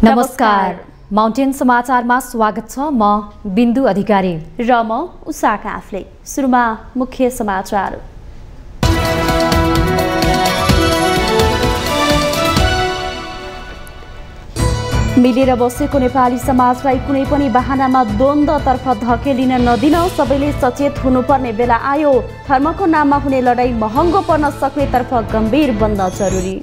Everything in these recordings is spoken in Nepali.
नमस्कार, माउन्टेन समाचारमा स्वागत छ। म बिन्दु अधिकारी र म उषा काफले। सुरुमा मुख्य समाचार। मिलेर बसेको नेपाली समाजलाई कुनै पनि बहानामा द्वन्द्वतर्फ धकेलिन नदिन सबैले सचेत हुनुपर्ने बेला आयो। धर्मको नाममा हुने लडाईँ महँगो पर्न सक्नेतर्फ गम्भीर बन्न जरुरी।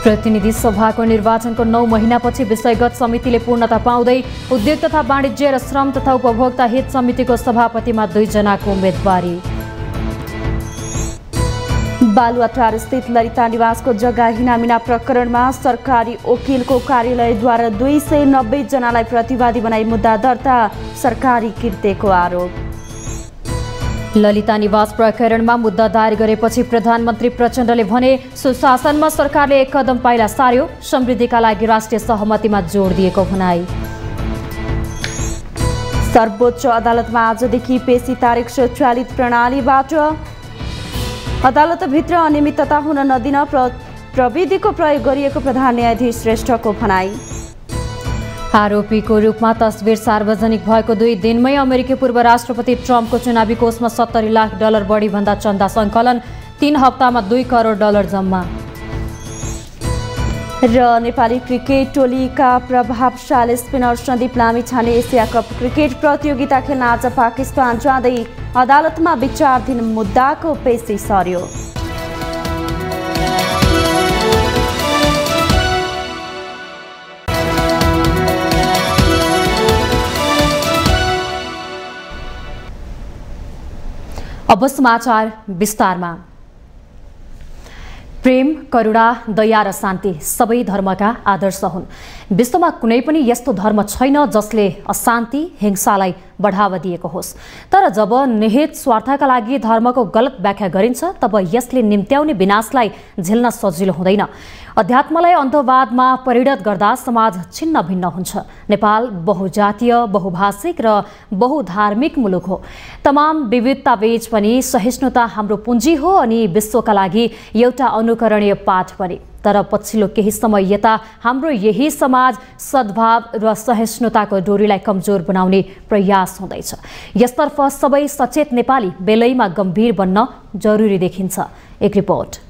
प्रतिनिधि सभाको निर्वाचनको 9 महिनापछि विषयगत समितिले पूर्णता पाउँदै उद्योग तथा वाणिज्य र श्रम तथा उपभोक्ता हित समितिको सभापतिमा 2 जनाको उम्मेदवारी। बालुवाटार स्थित ललिता निवासको जग्गा हिनामिना प्रकरणमा सरकारी वकिलको कार्यालयद्वारा 290 जनालाई प्रतिवादी बनाई मुद्दा दर्ता, सरकारी कृत्यको आरोप। ललिता निवास प्रकरणमा मुद्दा दायर गरेपछि प्रधानमन्त्री प्रचण्डले भने सुशासनमा सरकारले एक कदम पाइला सार्यो, समृद्धिका लागि राष्ट्रिय सहमतिमा जोड दिएको भनाई। सर्वोच्च अदालतमा आजदेखि पेशी तारिक स्वचालित प्रणालीबाट। अदालतभित्र अनियमितता हुन नदिन प्रविधिको प्रयोग गरिएको प्रधान न्यायाधीश श्रेष्ठको भनाई। आरोपीको रूपमा तस्बिर सार्वजनिक भएको 2 दिनमै अमेरिकी पूर्व राष्ट्रपति ट्रम्पको चुनावी कोषमा $70 लाख बढी भन्दा चन्दा सङ्कलन, 3 हप्तामा $2 करोड जम्मा। र नेपाली क्रिकेट टोलीका प्रभावशाली spinner Sandeep Lamichhane Asia cup cricket प्रतियोगिता खेल्न आज पाकिस्तान जाँदै अदालतमा विचाराधीन मुद्दाको पेशी सर्यो। अब समाचार विस्तारमा। प्रेम, करुणा, दया र शान्ति सबै धर्मका आदर्श हुन्। विश्वमा कुनै पनि यस्तो धर्म छैन जसले अशान्ति, हिंसालाई बढावा दिएको होस्। तर जब निहित स्वार्थका लागि धर्मको गलत व्याख्या गरिन्छ तब यसले निम्त्याउने विनाशलाई झेल्न सजिलो हुँदैन। अध्यात्मलाई अन्धवादमा परिणत गर्दा समाज छिन्न भिन्न हुन्छ। नेपाल बहुजातीय, बहुभाषिक र बहुधार्मिक मुलुक हो। तमाम विविधताबीच पनि सहिष्णुता हाम्रो पुँजी हो अनि विश्वका लागि एउटा अनुकरणीय पाठ पनि। तर पछिल्लो केही समय यता हाम्रो यही समाज सद्भाव र सहिष्णुताको डोरीलाई कमजोर बनाउने प्रयास हुँदैछ। यसतर्फ सबै सचेत नेपाली बेलैमा गम्भीर बन्न जरुरी देखिन्छ। एक रिपोर्ट।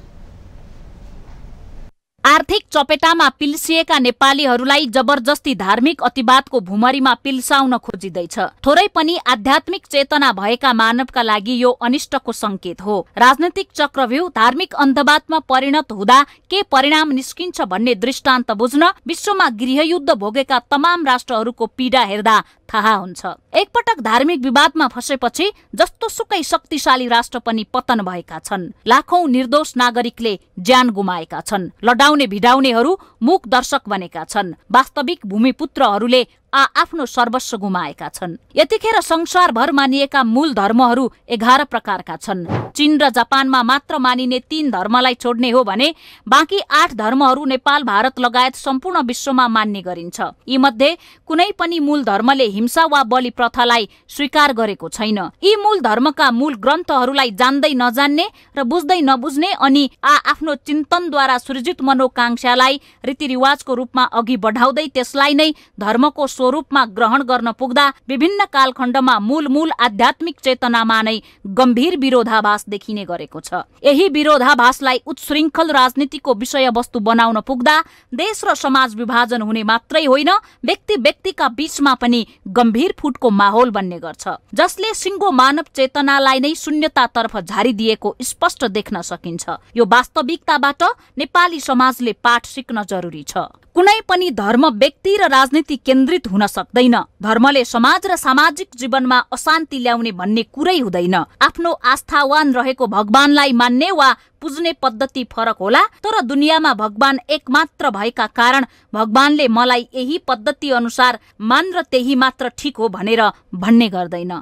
आर्थिक चपेटामा पिल्सिएका नेपालीहरूलाई जबरजस्ती धार्मिक अतिवादको भुमरीमा पिल्साउन खोजिँदैछ। थोरै पनि आध्यात्मिक चेतना भएका मानवका लागि यो अनिष्टको संकेत हो। राजनीतिक चक्रव्यूह धार्मिक अन्धवादमा परिणत हुँदा के परिणाम निस्किन्छ भन्ने दृष्टान्त बुझ्न विश्वमा गृहयुद्ध भोगेका तमाम राष्ट्रहरूको पीडा हेर्दा थाहा हुन्छ। एकपटक धार्मिक विवादमा फसेपछि जस्तो सुकै शक्तिशाली राष्ट्र पनि पतन भएका छन्। लाखौं निर्दोष नागरिकले ज्यान गुमाएका छन्। लडाउने भिडाउनेहरू मूक दर्शक बनेका छन्। वास्तविक भूमिपुत्रहरूले आफ्नो सर्वस्व गुमाएका छन्। यतिखेर संसारभर मानिएका मूल धर्महरू 11 प्रकारका छन्। चीन र जापानमा मात्र मानिने 3 धर्मलाई छोड्ने हो भने बाँकी 8 धर्महरू नेपाल, भारत लगायत सम्पूर्ण विश्वमा मान्ने गरिन्छ। यी मध्ये कुनै पनि मूल धर्मले हिंसा वा बलि प्रथालाई स्वीकार गरेको छैन। यी मूल धर्मका मूल ग्रन्थहरूलाई जान्दै नजान्ने र बुझ्दै नबुझ्ने अनि आफ्नो चिन्तनद्वारा सृजित मनोकांक्षालाई रीतिरिवाजको रूपमा अघि बढाउँदै त्यसलाई नै धर्मको स्वरूपमा ग्रहण गर्न पुग्दा विभिन्न कालखण्डमा मूल आध्यात्मिक चेतनामा नै गम्भीर विरोधाभास देखिने गरेको छ। यही विरोधाभासलाई उच्छृङ्खल राजनीतिको विषयवस्तु बनाउन पुग्दा देश र समाज विभाजन हुने मात्रै होइन, व्यक्ति व्यक्तिका बीचमा पनि गम्भीर फुटको माहौल बन्ने गर्छ, जसले सिङ्गो मानव चेतनालाई नै शून्यतातर्फ झारिदिएको स्पष्ट देख्न सकिन्छ। यो वास्तविकताबाट नेपाली समाजले पाठ सिक्न जरुरी छ। कुनै पनि धर्म व्यक्ति र राजनीति केन्द्रित हुन सक्दैन। धर्मले समाज र सामाजिक जीवनमा अशान्ति ल्याउने भन्ने कुरै हुँदैन। आफ्नो आस्थावान रहेको भगवानलाई मान्ने वा पुज्ने पद्धति फरक होला, तर दुनियाँमा भगवान एकमात्र भएका कारण भगवानले मलाई यही पद्धति अनुसार मान र त्यही मात्र ठिक हो भनेर भन्ने गर्दैन।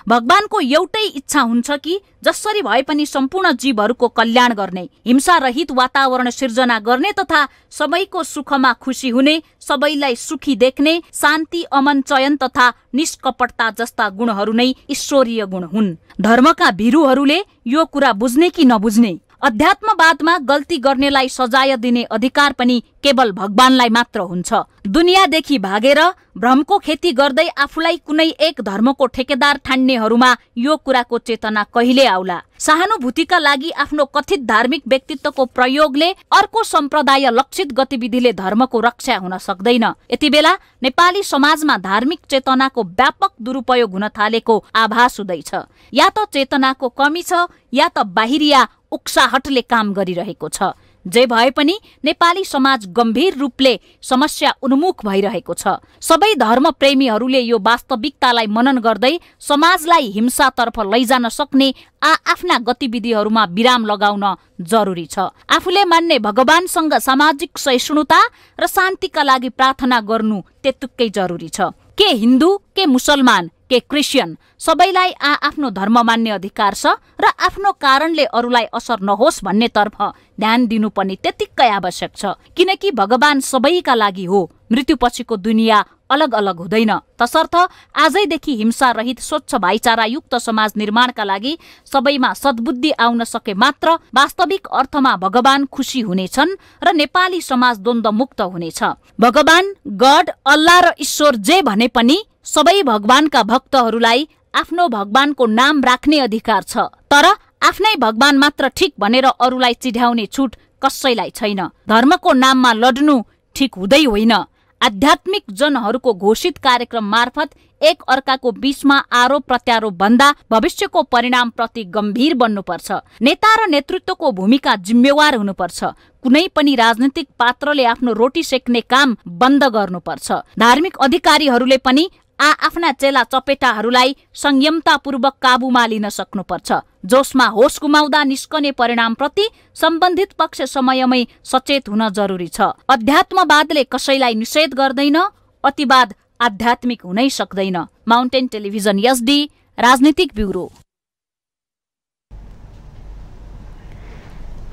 भगवानको एउटै इच्छा हुन्छ कि जसरी भए पनि सम्पूर्ण जीवहरूको कल्याण गर्ने, हिंसा रहित वातावरण सिर्जना गर्ने तथा सबैको सुखमा खुशी हुने, सबैलाई सुखी देख्ने, शान्ति, अमन, चयन तथा निष्कपटता जस्ता गुणहरू नै ईश्वरीय गुण हुन्। धर्मका भिरुहरूले यो कुरा बुझ्ने कि नबुझ्ने, अध्यात्मवादमा गल्ती गर्नेलाई सजाय दिने अधिकार पनि केवल भगवानलाई मात्र हुन्छ। दुनियाँदेखि भागेर भ्रमको खेती गर्दै आफूलाई कुनै एक धर्मको ठेकेदार ठान्नेहरूमा यो कुराको चेतना कहिले आउला? सहानुभूतिका लागि आफ्नो कथित धार्मिक व्यक्तित्वको प्रयोगले अर्को सम्प्रदाय लक्षित गतिविधिले धर्मको रक्षा हुन सक्दैन। यति बेला नेपाली समाजमा धार्मिक चेतनाको व्यापक दुरुपयोग हुन थालेको आभास हुँदैछ। या त चेतनाको कमी छ या त बाहिरिया उक्साहटले काम गरिरहेको छ। जे भए पनि नेपाली समाज गम्भीर रूपले समस्या उन्मुख भइरहेको छ। सबै धर्म प्रेमीहरूले यो वास्तविकतालाई मनन गर्दै समाजलाई हिंसातर्फ लैजान सक्ने आफ्ना गतिविधिहरूमा विराम लगाउन जरुरी छ। आफूले मान्ने भगवानसँग सामाजिक सहिष्णुता र शान्तिका लागि प्रार्थना गर्नु त्यत्तिकै जरुरी छ। के हिन्दू, के मुसलमान, के क्रिस्चियन, सबैलाई आफ्नो धर्म मान्ने अधिकार छ र आफ्नो कारणले अरूलाई असर नहोस् भन्नेतर्फ ध्यान दिनु पनि त्यत्तिकै आवश्यक छ। किनकि भगवान सबैका लागि हो। मृत्युपछिको दुनियाँ अलग अलग हुँदैन। तसर्थ आजैदेखि हिंसा रहित स्वच्छ भाइचारायुक्त समाज निर्माणका लागि सबैमा सद्बुद्धि आउन सके मात्र वास्तविक अर्थमा भगवान खुसी हुनेछन् र नेपाली समाज द्वन्द्वमुक्त हुनेछ। भगवान, गड, अल्लाह र ईश्वर जे भने पनि सबै भगवानका भक्तहरूलाई आफ्नो भगवानको नाम राख्ने अधिकार छ। तर आफ्नै भगवान मात्र ठिक भनेर अरूलाई चिढ्याउने छुट कसैलाई छैन। धर्मको नाममा लड्नु ठिक हुँदै होइन। आध्यात्मिक जनहरूको घोषित कार्यक्रम मार्फत एक अर्काको बीचमा आरोप प्रत्यारोप भन्दा भविष्यको परिणाम प्रति गम्भीर बन्नुपर्छ। नेता र नेतृत्वको भूमिका जिम्मेवार हुनुपर्छ। कुनै पनि राजनीतिक पात्रले आफ्नो रोटी सेक्ने काम बन्द गर्नुपर्छ। धार्मिक अधिकारीहरूले पनि आफ्ना चेला चपेटाहरूलाई संयमतापूर्वक काबुमा लिन सक्नुपर्छ। जोशमा होस गुमाउँदा निस्कने परिणामप्रति सम्बन्धित पक्ष समयमै सचेत हुन जरुरी छ। अध्यात्मवादले कसैलाई निषेध गर्दैन, अतिवाद आध्यात्मिक हुनै सक्दैन। माउन्टेन टेलिभिजन एसडी, राजनीतिक ब्युरो।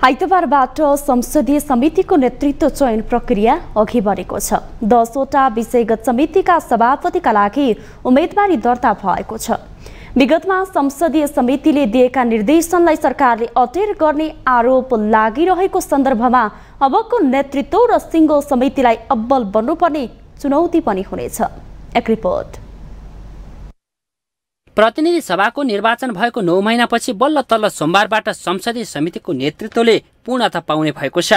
आइतबारबाट संसदीय समितिको नेतृत्व चयन प्रक्रिया अघि बढेको छ। 10 वटा विषयगत समितिका सभापतिका लागि उम्मेदवारी दर्ता भएको छ। विगतमा संसदीय समितिले दिएका निर्देशनलाई सरकारले अटेर गर्ने आरोप लागिरहेको सन्दर्भमा अबको नेतृत्व र सिङ्गो समितिलाई अब्बल बन्नुपर्ने चुनौती पनि हुनेछ। एक रिपोर्ट। प्रतिनिधि सभाको निर्वाचन भएको 9 महिनापछि बल्ल तल्ल सोमबारबाट संसदीय समितिको नेतृत्वले पूर्णता पाउने भएको छ।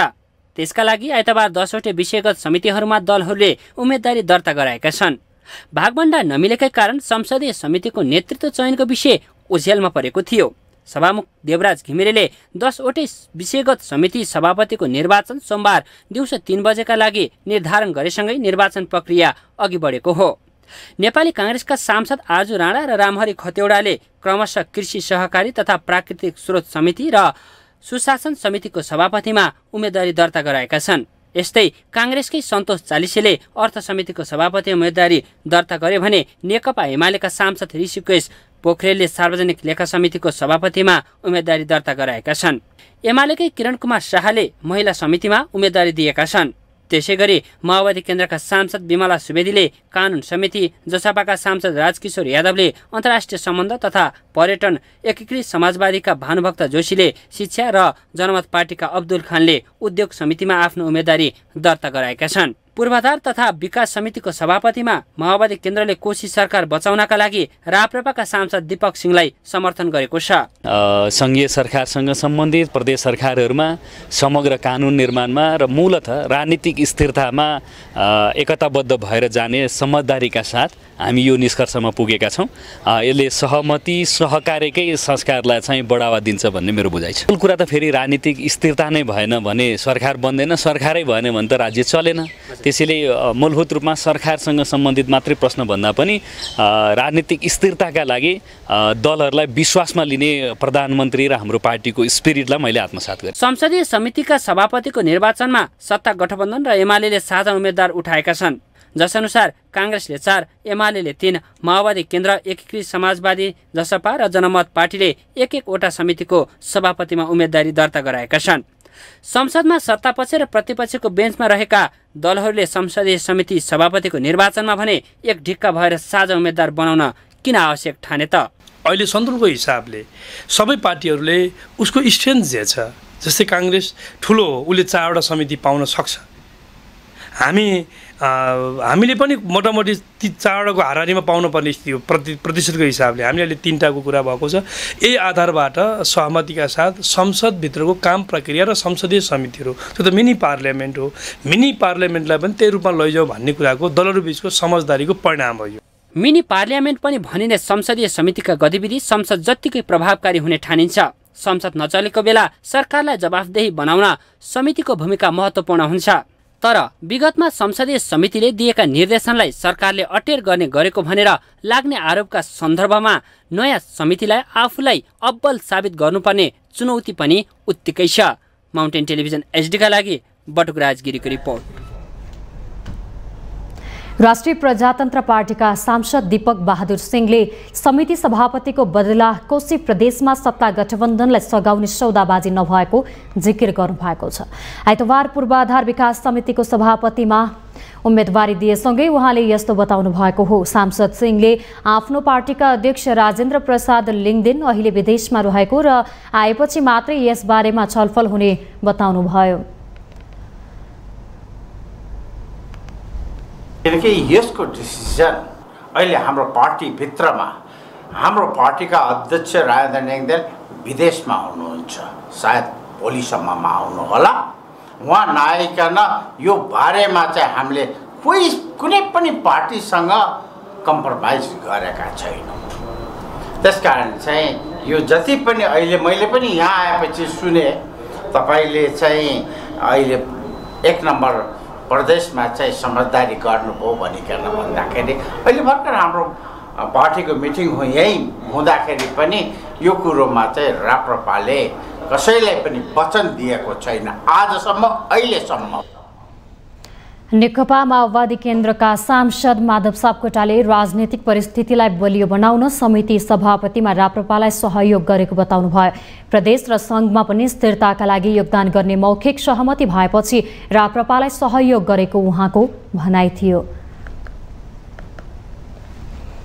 त्यसका लागि आइतबार 10 वटा विषयगत समितिहरूमा दलहरूले उम्मेदवारी दर्ता गराएका छन्। भागभण्डा नमिलेकै कारण संसदीय समितिको नेतृत्व चयनको विषय ओझेलमा परेको थियो। सभामुख देवराज घिमिरेले 10 वटै विषयगत समिति सभापतिको निर्वाचन सोमबार दिउँसो 3 बजेका लागि निर्धारण गरेसँगै निर्वाचन प्रक्रिया अघि बढेको हो। नेपाली कांग्रेसका सांसद आर्जु राणा र रामहरि खतेवडाले क्रमशः कृषि सहकारी तथा प्राकृतिक स्रोत समिति र सुशासन समितिको सभापतिमा उम्मेदवारी दर्ता गराएका छन्। यस्तै कांग्रेसकै सन्तोष चालिसेले अर्थ समितिको सभापति उम्मेदवारी दर्ता गरे भने नेकपा एमालेका सांसद ऋषिकेश पोखरेलले सार्वजनिक लेखा समितिको सभापतिमा उम्मेदवारी दर्ता गराएका छन्। एमालेकै किरण कुमार शाहले महिला समितिमा उम्मेदवारी दिएका छन्। त्यसैगरी माओवादी केन्द्रका सांसद विमला सुवेदीले कानुन समिति, जसपाका सांसद राजकिशोर यादवले अन्तर्राष्ट्रिय सम्बन्ध तथा पर्यटन, एकीकृत समाजवादीका भानुभक्त जोशीले शिक्षा र जनमत पार्टीका अब्दुल खानले उद्योग समितिमा आफ्नो उम्मेदवारी दर्ता गराएका छन्। पूर्वाधार तथा विकास समितिको सभापतिमा माओवादी केन्द्रले कोशी सरकार बचाउनका लागि राप्रपाका सांसद दीपक सिंहलाई समर्थन गरेको छ। संघीय सरकारसँग सम्बन्धित प्रदेश सरकारहरूमा समग्र कानुन निर्माणमा र मूलतः राजनीतिक स्थिरतामा एकताबद्ध भएर जाने समझदारीका साथ हामी यो निष्कर्षमा पुगेका छौँ। यसले सहमति सहकार्यकै संस्कारलाई चाहिँ बढावा दिन्छ भन्ने मेरो बुझाइ छ। कुरा त फेरि राजनीतिक स्थिरता नै भएन भने सरकार बन्दैन, सरकारै भएन भने त राज्य चलेन। त्यसैले मूलभूत रूपमा सरकारसँग सम्बन्धित मात्रै प्रश्न भन्दा पनि राजनीतिक स्थिरताका लागि दलहरूलाई विश्वासमा लिने प्रधानमन्त्री र हाम्रो पार्टीको स्पिरिटलाई मैले आत्मसात गरेँ। संसदीय समितिका सभापतिको निर्वाचनमा सत्ता गठबन्धन र एमालेले साझा उम्मेद्वार उठाएका छन्। जसअनुसार कांग्रेसले 4, एमालेले 3, माओवादी केन्द्र, एकीकृत समाजवादी, जसपा र जनमत पार्टीले एक वटा समितिको सभापतिमा उम्मेदवारी दर्ता गराएका छन्। संसदमा सत्तापक्ष र प्रतिपक्षको बेन्चमा रहेका दलहरूले संसदीय समिति सभापतिको निर्वाचनमा भने एक ढिक्का भएर साझा उम्मेद्वार बनाउन किन आवश्यक ठाने त? अहिले सन्तुलनको हिसाबले सबै पार्टीहरूले उसको स्ट्रेन्थ जे छ जस्तै काङ्ग्रेस ठुलो हो, उसले 4वटा समिति पाउन सक्छ। हामीले पनि मोटामोटी ती 4वटाको हाराहारीमा पाउनुपर्ने स्थिति हो प्रतिशतको हिसाबले। हामीले अहिले 3टाको कुरा भएको छ। यही आधारबाट सहमतिका साथ संसदभित्रको काम प्रक्रिया र संसदीय समितिहरू, त्यो त मिनी पार्लियामेन्ट हो, मिनी पार्लियामेन्टलाई पनि त्यही रूपमा लैजाऊ भन्ने कुराको दलहरू बिचको समझदारीको परिणाम हो यो। मिनी पार्लियामेन्ट पनि भनिने संसदीय समितिका गतिविधि संसद जत्तिकै प्रभावकारी हुने ठानिन्छ। संसद नचलेको बेला सरकारलाई जवाफदेही बनाउन समितिको भूमिका महत्त्वपूर्ण हुन्छ। तर विगतमा संसदीय समितिले दिएका निर्देशनलाई सरकारले अटेर गर्ने गरेको भनेर लाग्ने आरोपका सन्दर्भमा नयाँ समितिलाई आफूलाई अब्बल साबित गर्नुपर्ने चुनौती पनि उत्तिकै छ। माउन्टेन टेलिभिजन एचडीका लागि बटुकराज गिरीको रिपोर्ट। राष्ट्रिय प्रजातन्त्र पार्टीका सांसद दीपक बहादुर सिंहले समिति सभापतिको बदला कोशी प्रदेशमा सत्ता गठबन्धनलाई सघाउने सौदाबाजी नभएको जिकिर गर्नुभएको छ। आइतबार पूर्वाधार विकास समितिको सभापतिमा उम्मेदवारी दिएसँगै उहाँले यस्तो बताउनु भएको हो। सांसद सिंहले आफ्नो पार्टीका अध्यक्ष राजेन्द्र प्रसाद लिङदेन अहिले विदेशमा रहेको र आएपछि मात्रै यसबारेमा छलफल हुने बताउनुभयो। किनकि यसको डिसिजन अहिले हाम्रो पार्टीभित्रमा हाम्रो पार्टीका अध्यक्ष राजेन्द्र लिङदेन विदेशमा हुनुहुन्छ, सायद भोलिसम्ममा आउनु होला। उहाँ नआइकन यो बारेमा चाहिँ हामीले कुनै पनि पार्टीसँग कम्प्रोमाइज गरेका छैनौँ। त्यसकारण चाहिँ यो जति पनि अहिले मैले पनि यहाँ आएपछि सुने तपाईँले चाहिँ अहिले 1 नम्बर प्रदेशमा चाहिँ समझदारी गर्नुभयो भनिकन भन्दाखेरि अहिले भर्खर हाम्रो पार्टीको मिटिङ हो, यहीँ हुँदाखेरि पनि यो कुरोमा चाहिँ राप्रपाले कसैलाई पनि वचन दिएको छैन आजसम्म, अहिलेसम्म। नेकपा माओवादी केन्द्रका सांसद माधव सापकोटाले राजनीतिक परिस्थितिलाई बलियो बनाउन समिति सभापतिमा राप्रपालाई सहयोग गरेको बताउनुभयो। प्रदेश र संघमा पनि स्थिरताका लागि योगदान गर्ने मौखिक सहमति भएपछि राप्रपालाई सहयोग गरेको उहाँको भनाइ थियो।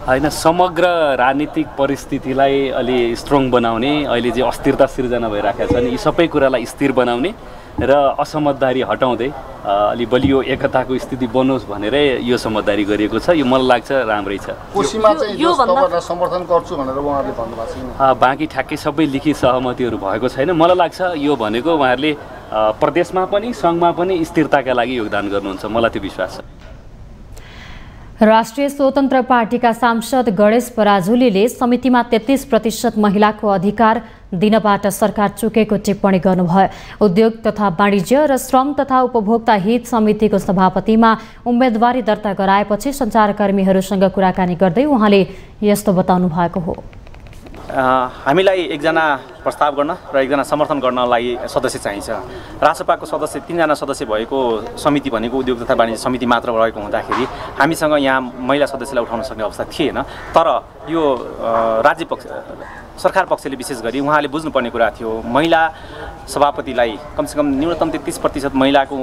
होइन, समग्र राजनीतिक परिस्थितिलाई अलि स्ट्रङ बनाउने, अहिले जे अस्थिरता सिर्जना भइरहेका छन् यी सबै कुरालाई स्थिर बनाउने र असमझदारी हटाउँदै अलि बलियो एकताको स्थिति बनोस् भनेर यो समझदारी गरिएको छ। यो मलाई लाग्छ राम्रै छ। कोशीमा चाहिँ यो तपाईँलाई समर्थन गर्छु भनेर उहाँहरूले भन्नुभएको छैन। बाँकी ठ्याक्कै सबै लिखित सहमतिहरू भएको छैन। मलाई लाग्छ यो भनेको उहाँहरूले प्रदेशमा पनि सङ्घमा पनि स्थिरताका लागि योगदान गर्नुहुन्छ, मलाई त्यो विश्वास छ। राष्ट्रिय स्वतन्त्र पार्टीका सांसद गणेश पराजुलीले समितिमा 33% महिलाको अधिकार दिनबाट सरकार चुकेको टिप्पणी गर्नुभयो। उद्योग तथा वाणिज्य र श्रम तथा उपभोक्ता हित समितिको सभापतिमा उम्मेदवारी दर्ता गराएपछि सञ्चारकर्मीहरूसँग कुराकानी गर्दै उहाँले यस्तो बताउनु भएको हो। हामीलाई एकजना प्रस्ताव गर्न र एकजना समर्थन गर्नलाई सदस्य चाहिन्छ। रासपाको सदस्य 3जना सदस्य भएको समिति भनेको उद्योग तथा वाणिज्य समिति मात्र रहेको हुँदाखेरि हामीसँग यहाँ महिला सदस्यलाई उठाउन सक्ने अवस्था थिएन। तर यो राज्य पक्ष सरकार पक्षले विशेष गरी उहाँले बुझ्नुपर्ने कुरा थियो, महिला सभापतिलाई कमसेकम न्यूनतम 33% महिलाको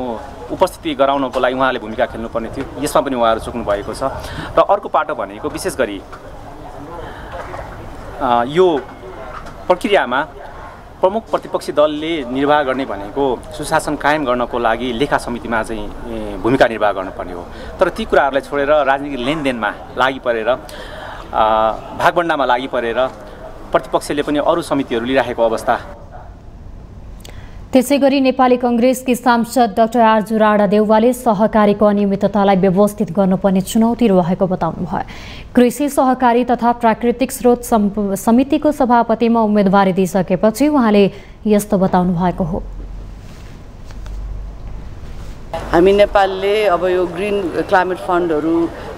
उपस्थिति गराउनको लागि उहाँले भूमिका खेल्नुपर्ने थियो। यसमा पनि उहाँहरू चुक्नु भएको छ। र अर्को पाटो भनेको विशेष गरी यो प्रक्रियामा प्रमुख प्रतिपक्षी दलले निर्वाह गर्ने भनेको सुशासन कायम गर्नको लागि लेखा समितिमा चाहिँ भूमिका निर्वाह गर्नुपर्ने हो। तर ती कुराहरूलाई छोडेर राजनीतिक लेनदेनमा लागि परेर भागभण्डामा लागि परेर प्रतिपक्षले पनि अरू समितिहरू लिइरहेको अवस्था। त्यसैगरी नेपाली कांग्रेसकी सांसद डाक्टर आरजु राणा देउवाले सहकारीको अनियमिततालाई व्यवस्थित गर्नुपर्ने चुनौती रहेको बताउनुभयो। कृषि सहकारी तथा प्राकृतिक स्रोत समितिको सभापतिमा उम्मेदवारी दिइसकेपछि उहाँले यस्तो बताउनु भएको हो। हामी नेपालले अब यो ग्रीन क्लाइमेट फन्डहरू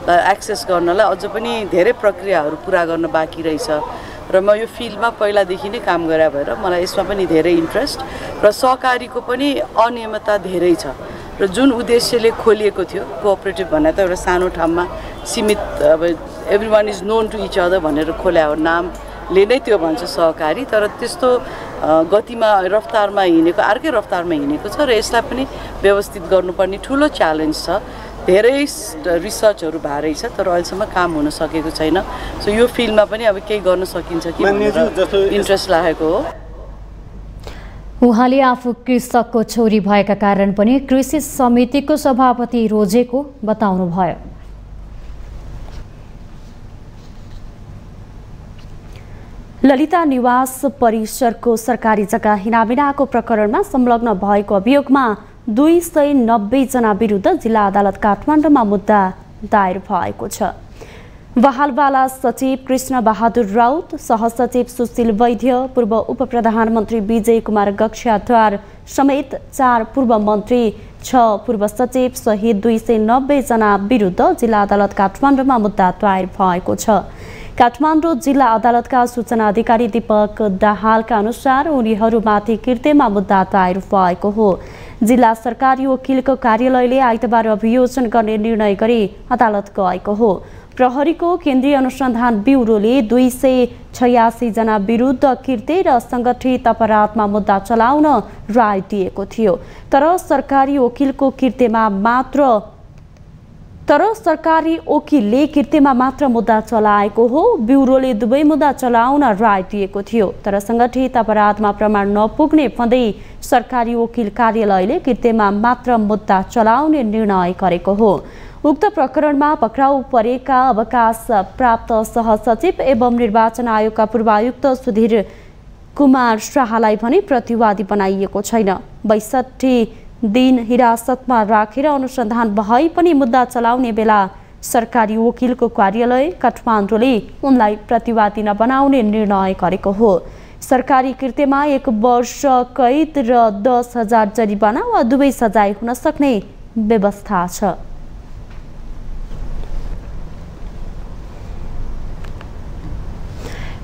एक्सेस गर्नलाई अझ पनि धेरै प्रक्रियाहरू पूरा गर्न बाँकी रहेछ र म यो फिल्डमा पहिलादेखि नै काम गरे भएर मलाई यसमा पनि धेरै इन्ट्रेस्ट र सहकारीको पनि अनियमितता धेरै छ र जुन उद्देश्यले खोलिएको थियो कोअपरेटिभ भन्ने त एउटा सानो ठाउँमा सीमित अब everyone is known to each other भनेर खोल्या हो, नामले नै त्यो भन्छ सहकारी, तर त्यस्तो गतिमा रफ्तारमा हिँडेको अर्कै रफ्तारमा हिँडेको छ र यसलाई पनि व्यवस्थित गर्नुपर्ने ठुलो च्यालेन्ज छ। धेरै रिसर्चहरू भएरै छ तर अहिलेसम्म काम हुन सकेको छैन। सो यो फिल्डमा पनि अब केही गर्न सकिन्छ कि इन्ट्रेस्ट लागेको हो। उहाँले आफू कृषकको छोरी भएका कारण पनि कृषि समितिको सभापति रोजेको बताउनुभयो। ललिता निवास परिसरको सरकारी जग्गा हिनाबिनाको प्रकरणमा संलग्न भएको अभियोगमा 290 जना विरुद्ध जिल्ला अदालत काठमाडौँमा मुद्दा दायर भएको छ। बहालवाला सचिव कृष्ण बहादुर राउत, सहसचिव सुशील वैद्य, पूर्व उप प्रधानमन्त्री विजय कुमार गक्षाद्वार समेत 4 पूर्व मन्त्री, 6 पूर्व सचिव सहित 290 जना विरुद्ध जिल्ला अदालत काठमाडौँमा मुद्दा दायर भएको छ। काठमाडौँ जिल्ला अदालतका सूचना अधिकारी दीपक दाहालका अनुसार उनीहरूमाथि कृत्यमा मुद्दा दायर भएको हो। जिल्ला सरकारी वकिलको कार्यालयले आइतबार अभियोजन गर्ने निर्णय गरी अदालत गएको हो। प्रहरीको केन्द्रीय अनुसन्धान ब्युरोले 286 जना विरुद्ध कृत्य र संगठित अपराधमा मुद्दा चलाउन राय दिएको थियो। तर सरकारी वकिलले कृत्यमा मात्र मुद्दा चलाएको हो। ब्युरोले दुवै मुद्दा चलाउन राय दिएको थियो, तर संगठित अपराधमा प्रमाण नपुग्ने भन्दै सरकारी वकिल कार्यालयले कृत्यमा मात्र मुद्दा चलाउने निर्णय गरेको हो। उक्त प्रकरणमा पक्राउ परेका अवकाश प्राप्त सहसचिव एवं निर्वाचन आयोगका पूर्व आयुक्त सुधीर कुमार शाहलाई भने प्रतिवादी बनाइएको छैन। 62 दिन हिरासतमा राखेर अनुसन्धान भए पनि मुद्दा चलाउने बेला सरकारी वकिलको कार्यालय काठमाडौँले उनलाई प्रतिवादी नबनाउने निर्णय गरेको हो। सरकारी कृत्यमा 1 वर्ष कैद र 10,000 जरिवाना वा दुवै सजाय हुन सक्ने व्यवस्था छ।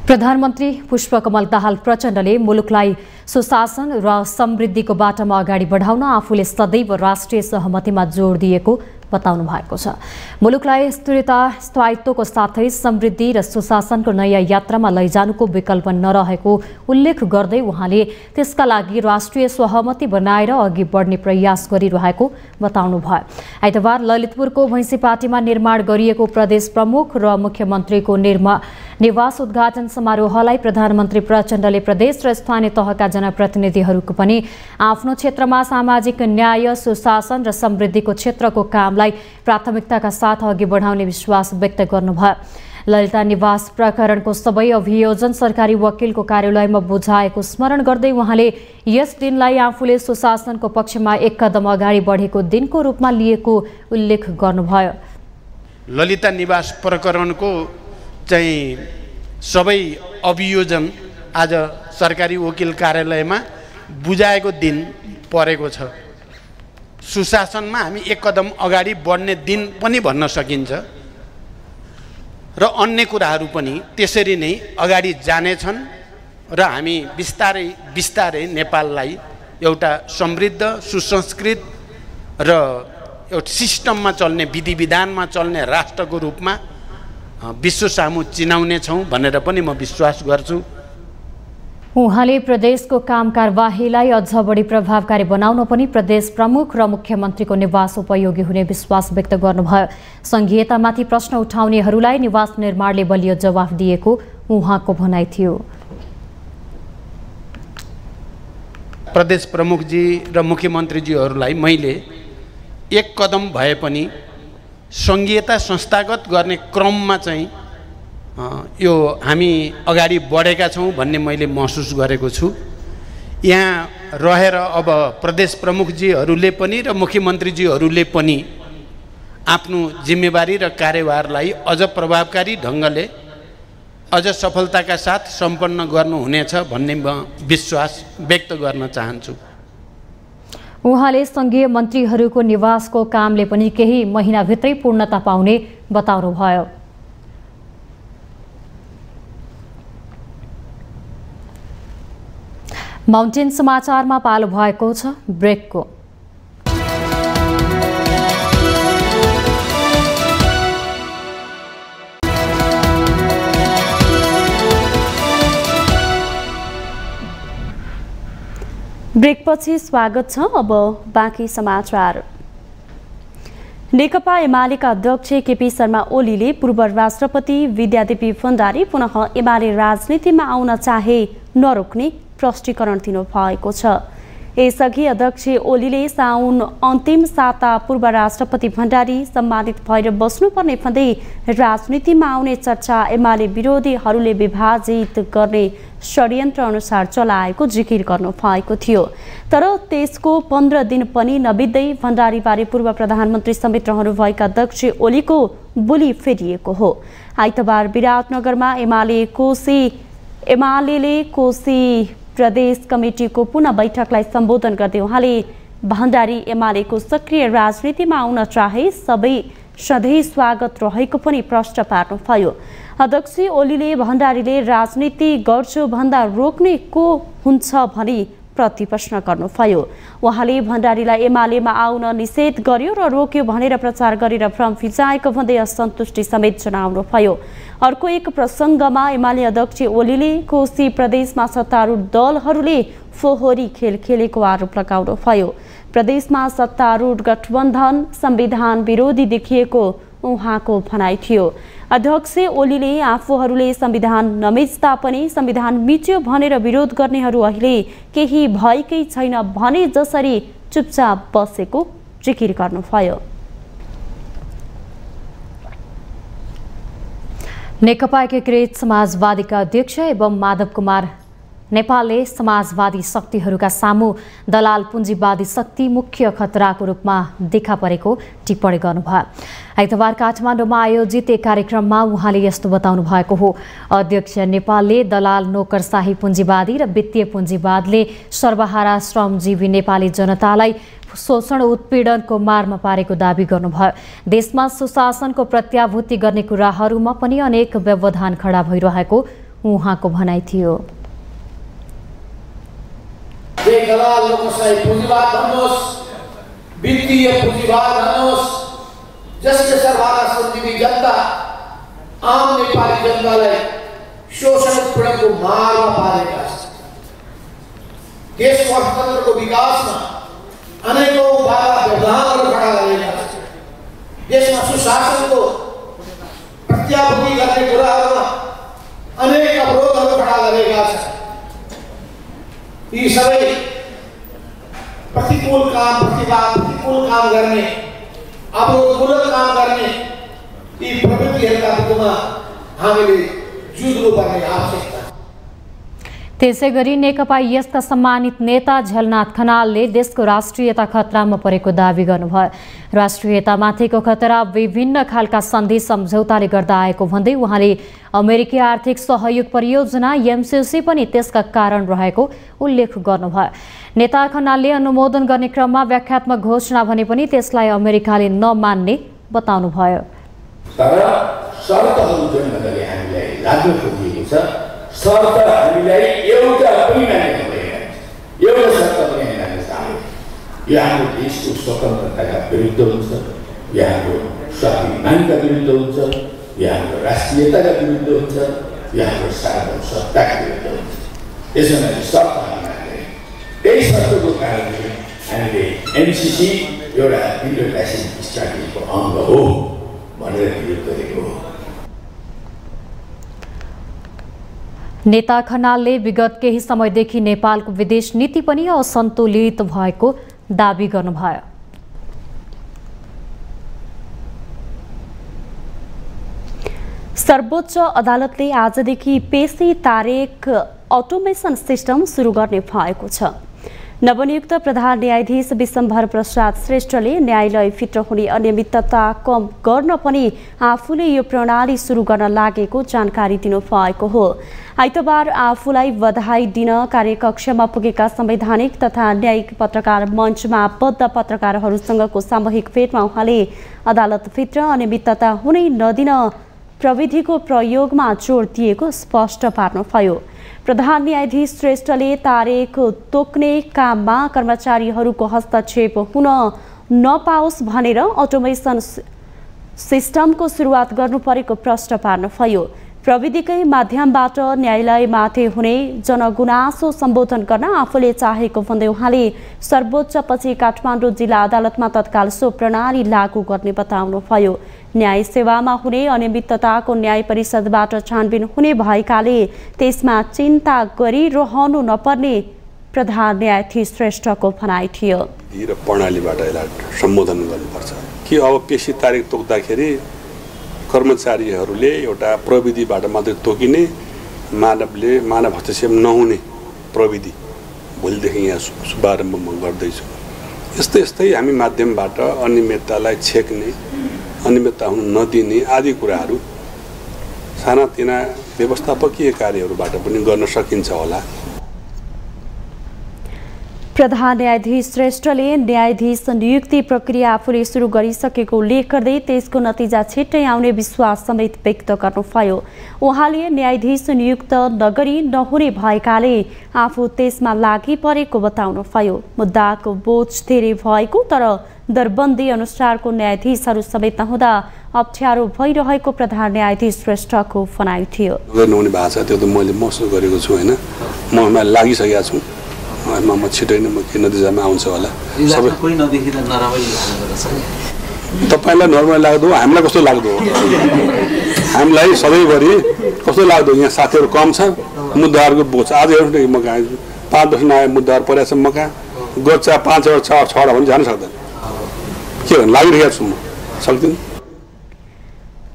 प्रधानमन्त्री पुष्पकमल दाहाल प्रचण्डले मुलुकलाई सुशासन र समृद्धिको बाटोमा अगाडि बढाउन आफूले सदैव राष्ट्रिय सहमतिमा जोड दिएको बताउनु भएको छ। मुलुकलाई स्थिरता स्थायित्वको साथै समृद्धि र सुशासनको नयाँ यात्रामा लैजानुको विकल्प नरहेको उल्लेख गर्दै उहाँले त्यसका लागि राष्ट्रिय सहमति बनाएर अघि बढ्ने प्रयास गरिरहेको बताउनुभयो। आइतबार ललितपुरको भैँसीपाटीमा निर्माण गरिएको प्रदेश प्रमुख र मुख्यमन्त्रीको निवास उद्घाटन समारोहलाई प्रधानमन्त्री प्रचण्डले प्रदेश र स्थानीय तहका जनप्रतिनिधिहरूको पनि आफ्नो क्षेत्रमा सामाजिक न्याय, सुशासन र समृद्धिको क्षेत्रको कामलाई प्राथमिकताका साथ अघि बढाउने विश्वास व्यक्त गर्नुभयो। ललिता निवास प्रकरणको सबै अभियोजन सरकारी वकिलको कार्यालयमा बुझाएको स्मरण गर्दै उहाँले यस दिनलाई आफूले सुशासनको पक्षमा 1 कदम अगाडि बढेको दिनको रूपमा लिएको उल्लेख गर्नुभयो। ललिता निवास प्रकरणको चाहिँ सबै अभियोजन आज सरकारी वकिल कार्यालयमा बुझाएको दिन परेको छ। सुशासनमा हामी 1 कदम अगाडि बढ्ने दिन पनि भन्न सकिन्छ र अन्य कुराहरू पनि त्यसरी नै अगाडि जानेछन् र हामी बिस्तारै बिस्तारै नेपाललाई एउटा समृद्ध, सुसंस्कृत र एउटा सिस्टममा चल्ने, विधि विधानमा चल्ने राष्ट्रको रूपमा विश्व सामु चिनाउने छौँ भनेर पनि म विश्वास गर्छु। उहाँले प्रदेशको काम कारबाहीलाई अझ बढी प्रभावकारी बनाउन पनि प्रदेश प्रमुख र मुख्यमन्त्रीको निवास उपयोगी हुने विश्वास व्यक्त गर्नुभयो। संघीयतामाथि प्रश्न उठाउनेहरूलाई निवास निर्माणले बलियो जवाफ दिएको उहाँको भनाइ थियो। प्रदेश प्रमुखजी र मुख्यमन्त्रीजीहरूलाई मैले 1 कदम भए पनि संघीयता संस्थागत गर्ने क्रममा चाहिँ यो हामी अगाडि बढेका छौँ भन्ने मैले महसुस गरेको छु। यहाँ रहेर अब प्रदेश प्रमुखजीहरूले पनि र मुख्यमन्त्रीजीहरूले पनि आफ्नो जिम्मेवारी र कार्यभारलाई अझ प्रभावकारी ढङ्गले, अझ सफलताका साथ सम्पन्न गर्नुहुनेछ भन्ने म विश्वास व्यक्त गर्न चाहन्छु। उहाँले संघीय मन्त्रीहरूको निवासको कामले पनि केही महिनाभित्रै पूर्णता पाउने बताउनुभयो। माउन्टेन समाचारमा पालो भएको छ ब्रेकको। ब्रेकपछि स्वागत छ। अब बाँकी समाचार। नेकपा एमालेका अध्यक्ष केपी शर्मा ओलीले पूर्व राष्ट्रपति विद्यादेवी भण्डारी पुनः एमाले राजनीतिमा आउन चाहे नरोक्ने प्रष्टीकरण दिनुभएको छ। यसअघि अध्यक्ष ओलीले साउन अन्तिम साता पूर्व राष्ट्रपति भण्डारी सम्मानित भएर बस्नुपर्ने भन्दै राजनीतिमा आउने चर्चा एमाले विरोधीहरूले विभाजित गर्ने षड्यन्त्र अनुसार चलाएको जिकिर गर्नु भएको थियो। तर त्यसको 15 दिन पनि नबित्दै भण्डारीबारे पूर्व प्रधानमन्त्री समेत रहनुभएका अध्यक्ष ओलीको बोली फेरिएको हो। आइतबार विराटनगरमा एमालेले कोशी प्रदेश कमिटीको पुनः बैठकलाई सम्बोधन गर्दै उहाँले भण्डारी एमालेको सक्रिय राजनीतिमा आउन चाहे सधैँ स्वागत रहेको पनि प्रश्न पार्नुभयो। अध्यक्ष ओलीले भण्डारीले राजनीति गर्छु भन्दा रोक्ने को हुन्छ भनी प्रतिप्रश्न गर्नुभयो। उहाँले भण्डारीलाई एमालेमा आउन निषेध गर्यो र रोक्यो भनेर प्रचार गरेर भ्रम फिजाएको भन्दै असन्तुष्टि समेत जनाउनुभयो। अर्को एक प्रसङ्गमा एमाले अध्यक्ष ओलीले कोशी प्रदेशमा सत्तारूढ दलहरूले फोहोरी खेल खेलेको आरोप लगाउनुभयो। प्रदेशमा सत्तारूढ गठबन्धन संविधान विरोधी देखिएको उहाँको भनाइ थियो। अध्यक्ष ओलीले आफूहरूले संविधान नमिच्दा पनि संविधान मिच्यो भनेर विरोध गर्नेहरू अहिले केही भएकै छैन भने जसरी चुपचाप बसेको जिकिर गर्नुभयो। नेकपा एकीकृत समाजवादीका अध्यक्ष एवं माधव कुमार नेपालले समाजवादी शक्तिहरूका सामु दलाल पुँजीवादी शक्ति मुख्य खतराको रूपमा देखा परेको टिप्पणी गर्नुभयो। आइतबार काठमाडौँमा आयोजित एक कार्यक्रममा उहाँले यस्तो बताउनु भएको हो। अध्यक्ष नेपालले दलाल नोकरशाही पुँजीवादी र वित्तीय पुँजीवादले सर्वहारा श्रमजीवी नेपाली जनतालाई शोषण उत्पीडनको मारमा पारेको दावी गर्नुभयो। देशमा सुशासनको प्रत्याभूति गर्ने कुराहरूमा पनि अनेक व्यवधान खडा भइरहेको उहाँको भनाइ थियो। दलाल नोकरशाही पुँजीवाद भन्नुहोस्, वित्तीय पुँजीवाद भन्नुहोस्, जसले सर्वहारा श्रमजीवी जनता आम नेपाली जनतालाई शोषण उत्पीडनको मारमा पारेका छन्। देशको अर्थतन्त्रको विकासमा अनेकौं बाधा व्यवधानहरू खडा गरेका छन्। देशमा सुशासनको प्रत्याभूति गर्ने कुराहरूमा अनेक अवरोधहरू खडा गरेका छन्। यी सबै प्रतिकूल काम गर्ने, अवरोधमूलक काम गर्ने यी प्रवृत्तिहरूका विरुद्धमा हामीले जुझ्नुपर्ने आवश्यकता। त्यसैगरी नेकपा यस्ता सम्मानित नेता झलनाथ खनालले देशको राष्ट्रियता खतरामा परेको दावी गर्नुभयो। राष्ट्रियतामाथिको खतरा विभिन्न खालका सन्धि सम्झौताले गर्दा आएको भन्दै उहाँले अमेरिकी आर्थिक सहयोग परियोजना एमसिसी पनि त्यसका कारण रहेको उल्लेख गर्नुभयो। नेता खनालले अनुमोदन गर्ने क्रममा व्याख्यात्मक घोषणा भने पनि त्यसलाई अमेरिकाले नमान्ने बताउनुभयो। शर्त हामीलाई एउटा पनि मान्नु हुँदैन, एउटा शर्त पनि हामीलाई चाहियो। यो हाम्रो देशको स्वतन्त्रताका विरुद्ध हुन्छ, यो हाम्रो स्वाभिमानका विरुद्ध हुन्छ, यो हाम्रो राष्ट्रियताका विरुद्ध हुन्छ, यो हाम्रो सार्वभौम सत्ताका विरुद्ध हुन्छ। यसमा शर्त हामी मान्दैन। त्यही शर्तको कारणले हामीले एमसिसी एउटा इन्डो-पेसिफिक स्ट्राटेजीको अङ्ग हो भनेर विरोध गरेको हो। नेता खनालले विगत केही समयदेखि नेपालको विदेश नीति पनि असन्तुलित भएको दावी गर्नुभयो। सर्वोच्च अदालतले आजदेखि पेशी तारिक अटोमेसन सिस्टम सुरु गर्ने भएको छ। नवनियुक्त प्रधान न्यायाधीश विशम्भर प्रसाद श्रेष्ठले न्यायालयभित्र हुने अनियमितता कम गर्न पनि आफूले यो प्रणाली सुरु गर्न लागेको जानकारी दिनुभएको हो। आइतबार आफूलाई बधाई दिन कार्यकक्षमा पुगेका संवैधानिक तथा न्यायिक पत्रकार मञ्चमा आबद्ध पत्रकारहरूसँगको सामूहिक भेटमा उहाँले अदालतभित्र अनियमितता हुनै नदिन प्रविधिको प्रयोगमा जोड दिएको स्पष्ट पार्नुभयो। प्रधान न्यायाधीश श्रेष्ठले तारिक तोक्ने काममा कर्मचारीहरूको हस्तक्षेप हुन नपाओस् भनेर अटोमेसन सिस्टमको सुरुवात गर्नु परेको प्रश्न पार्नुभयो। प्रविधिकै माध्यमबाट न्यायालयमाथि हुने जनगुनासो सम्बोधन गर्न आफूले चाहेको भन्दै उहाँले सर्वोच्चपछि काठमाडौँ जिल्ला अदालतमा तत्काल सो प्रणाली लागू गर्ने बताउनुभयो। न्याय सेवामा हुने अनियमितताको न्याय परिषदबाट छानबिन हुने भएकाले त्यसमा चिन्ता गरिरहनु नपर्ने प्रधान न्यायाधीश श्रेष्ठको भनाइ थियो। र प्रणालीबाट यसलाई सम्बोधन गर्नुपर्छ कि अब पेशी तारिक तोक्दाखेरि कर्मचारीहरूले एउटा प्रविधिबाट मात्रै तोकिने मानव हस्तक्षेप नहुने प्रविधि भोलिदेखि यहाँ शुभारम्भ गर्दैछु। यस्तै यस्तै हामी माध्यमबाट अनियमिततालाई छेक्ने, अनियमितता हुन नदिने आदि कुराहरू सानातिना व्यवस्थापकीय कार्यहरूबाट पनि गर्न सकिन्छ होला। प्रधान न्यायाधीश श्रेष्ठले न्यायाधीश नियुक्ति प्रक्रिया आफूले सुरु गरिसकेको उल्लेख गर्दै त्यसको नतिजा छिट्टै आउने विश्वास समेत व्यक्त गर्नुभयो। उहाँले न्यायाधीश नियुक्त नगरी नहुने भएकाले आफू त्यसमा लागि परेको बताउनुभयो। मुद्दाको बोझ धेरै भएको तर दरबन्दी अनुसारको न्यायाधीशहरू समेत नहुँदा अप्ठ्यारो भइरहेको प्रधान न्यायाधीश श्रेष्ठको भनाइ थियो। नहुने भएको छ त्यो त मैले महसुस गरेको छु होइन, ममा लागिसकेको छु। म छिटै नै म के नतिजामा आउँछ होला। सबै कोही नदेखिँदा नराम्ररी लाग्दो रहेछ। तपाईलाई नर्मल लाग्दो, हामीलाई कस्तो लाग्दो? हामीलाई सधैँभरि कस्तो लाग्दो? यहाँ साथीहरू कम छ, मुद्दाहरूको बोझ आज हेर्नु म कहाँ 5 वर्ष नआए मुद्दाहरू परेको छ म कहाँ गर्छ 5 6 6 भने जान सक्दैन। के भन्नु लागिरहेको छु म सक्दिनँ।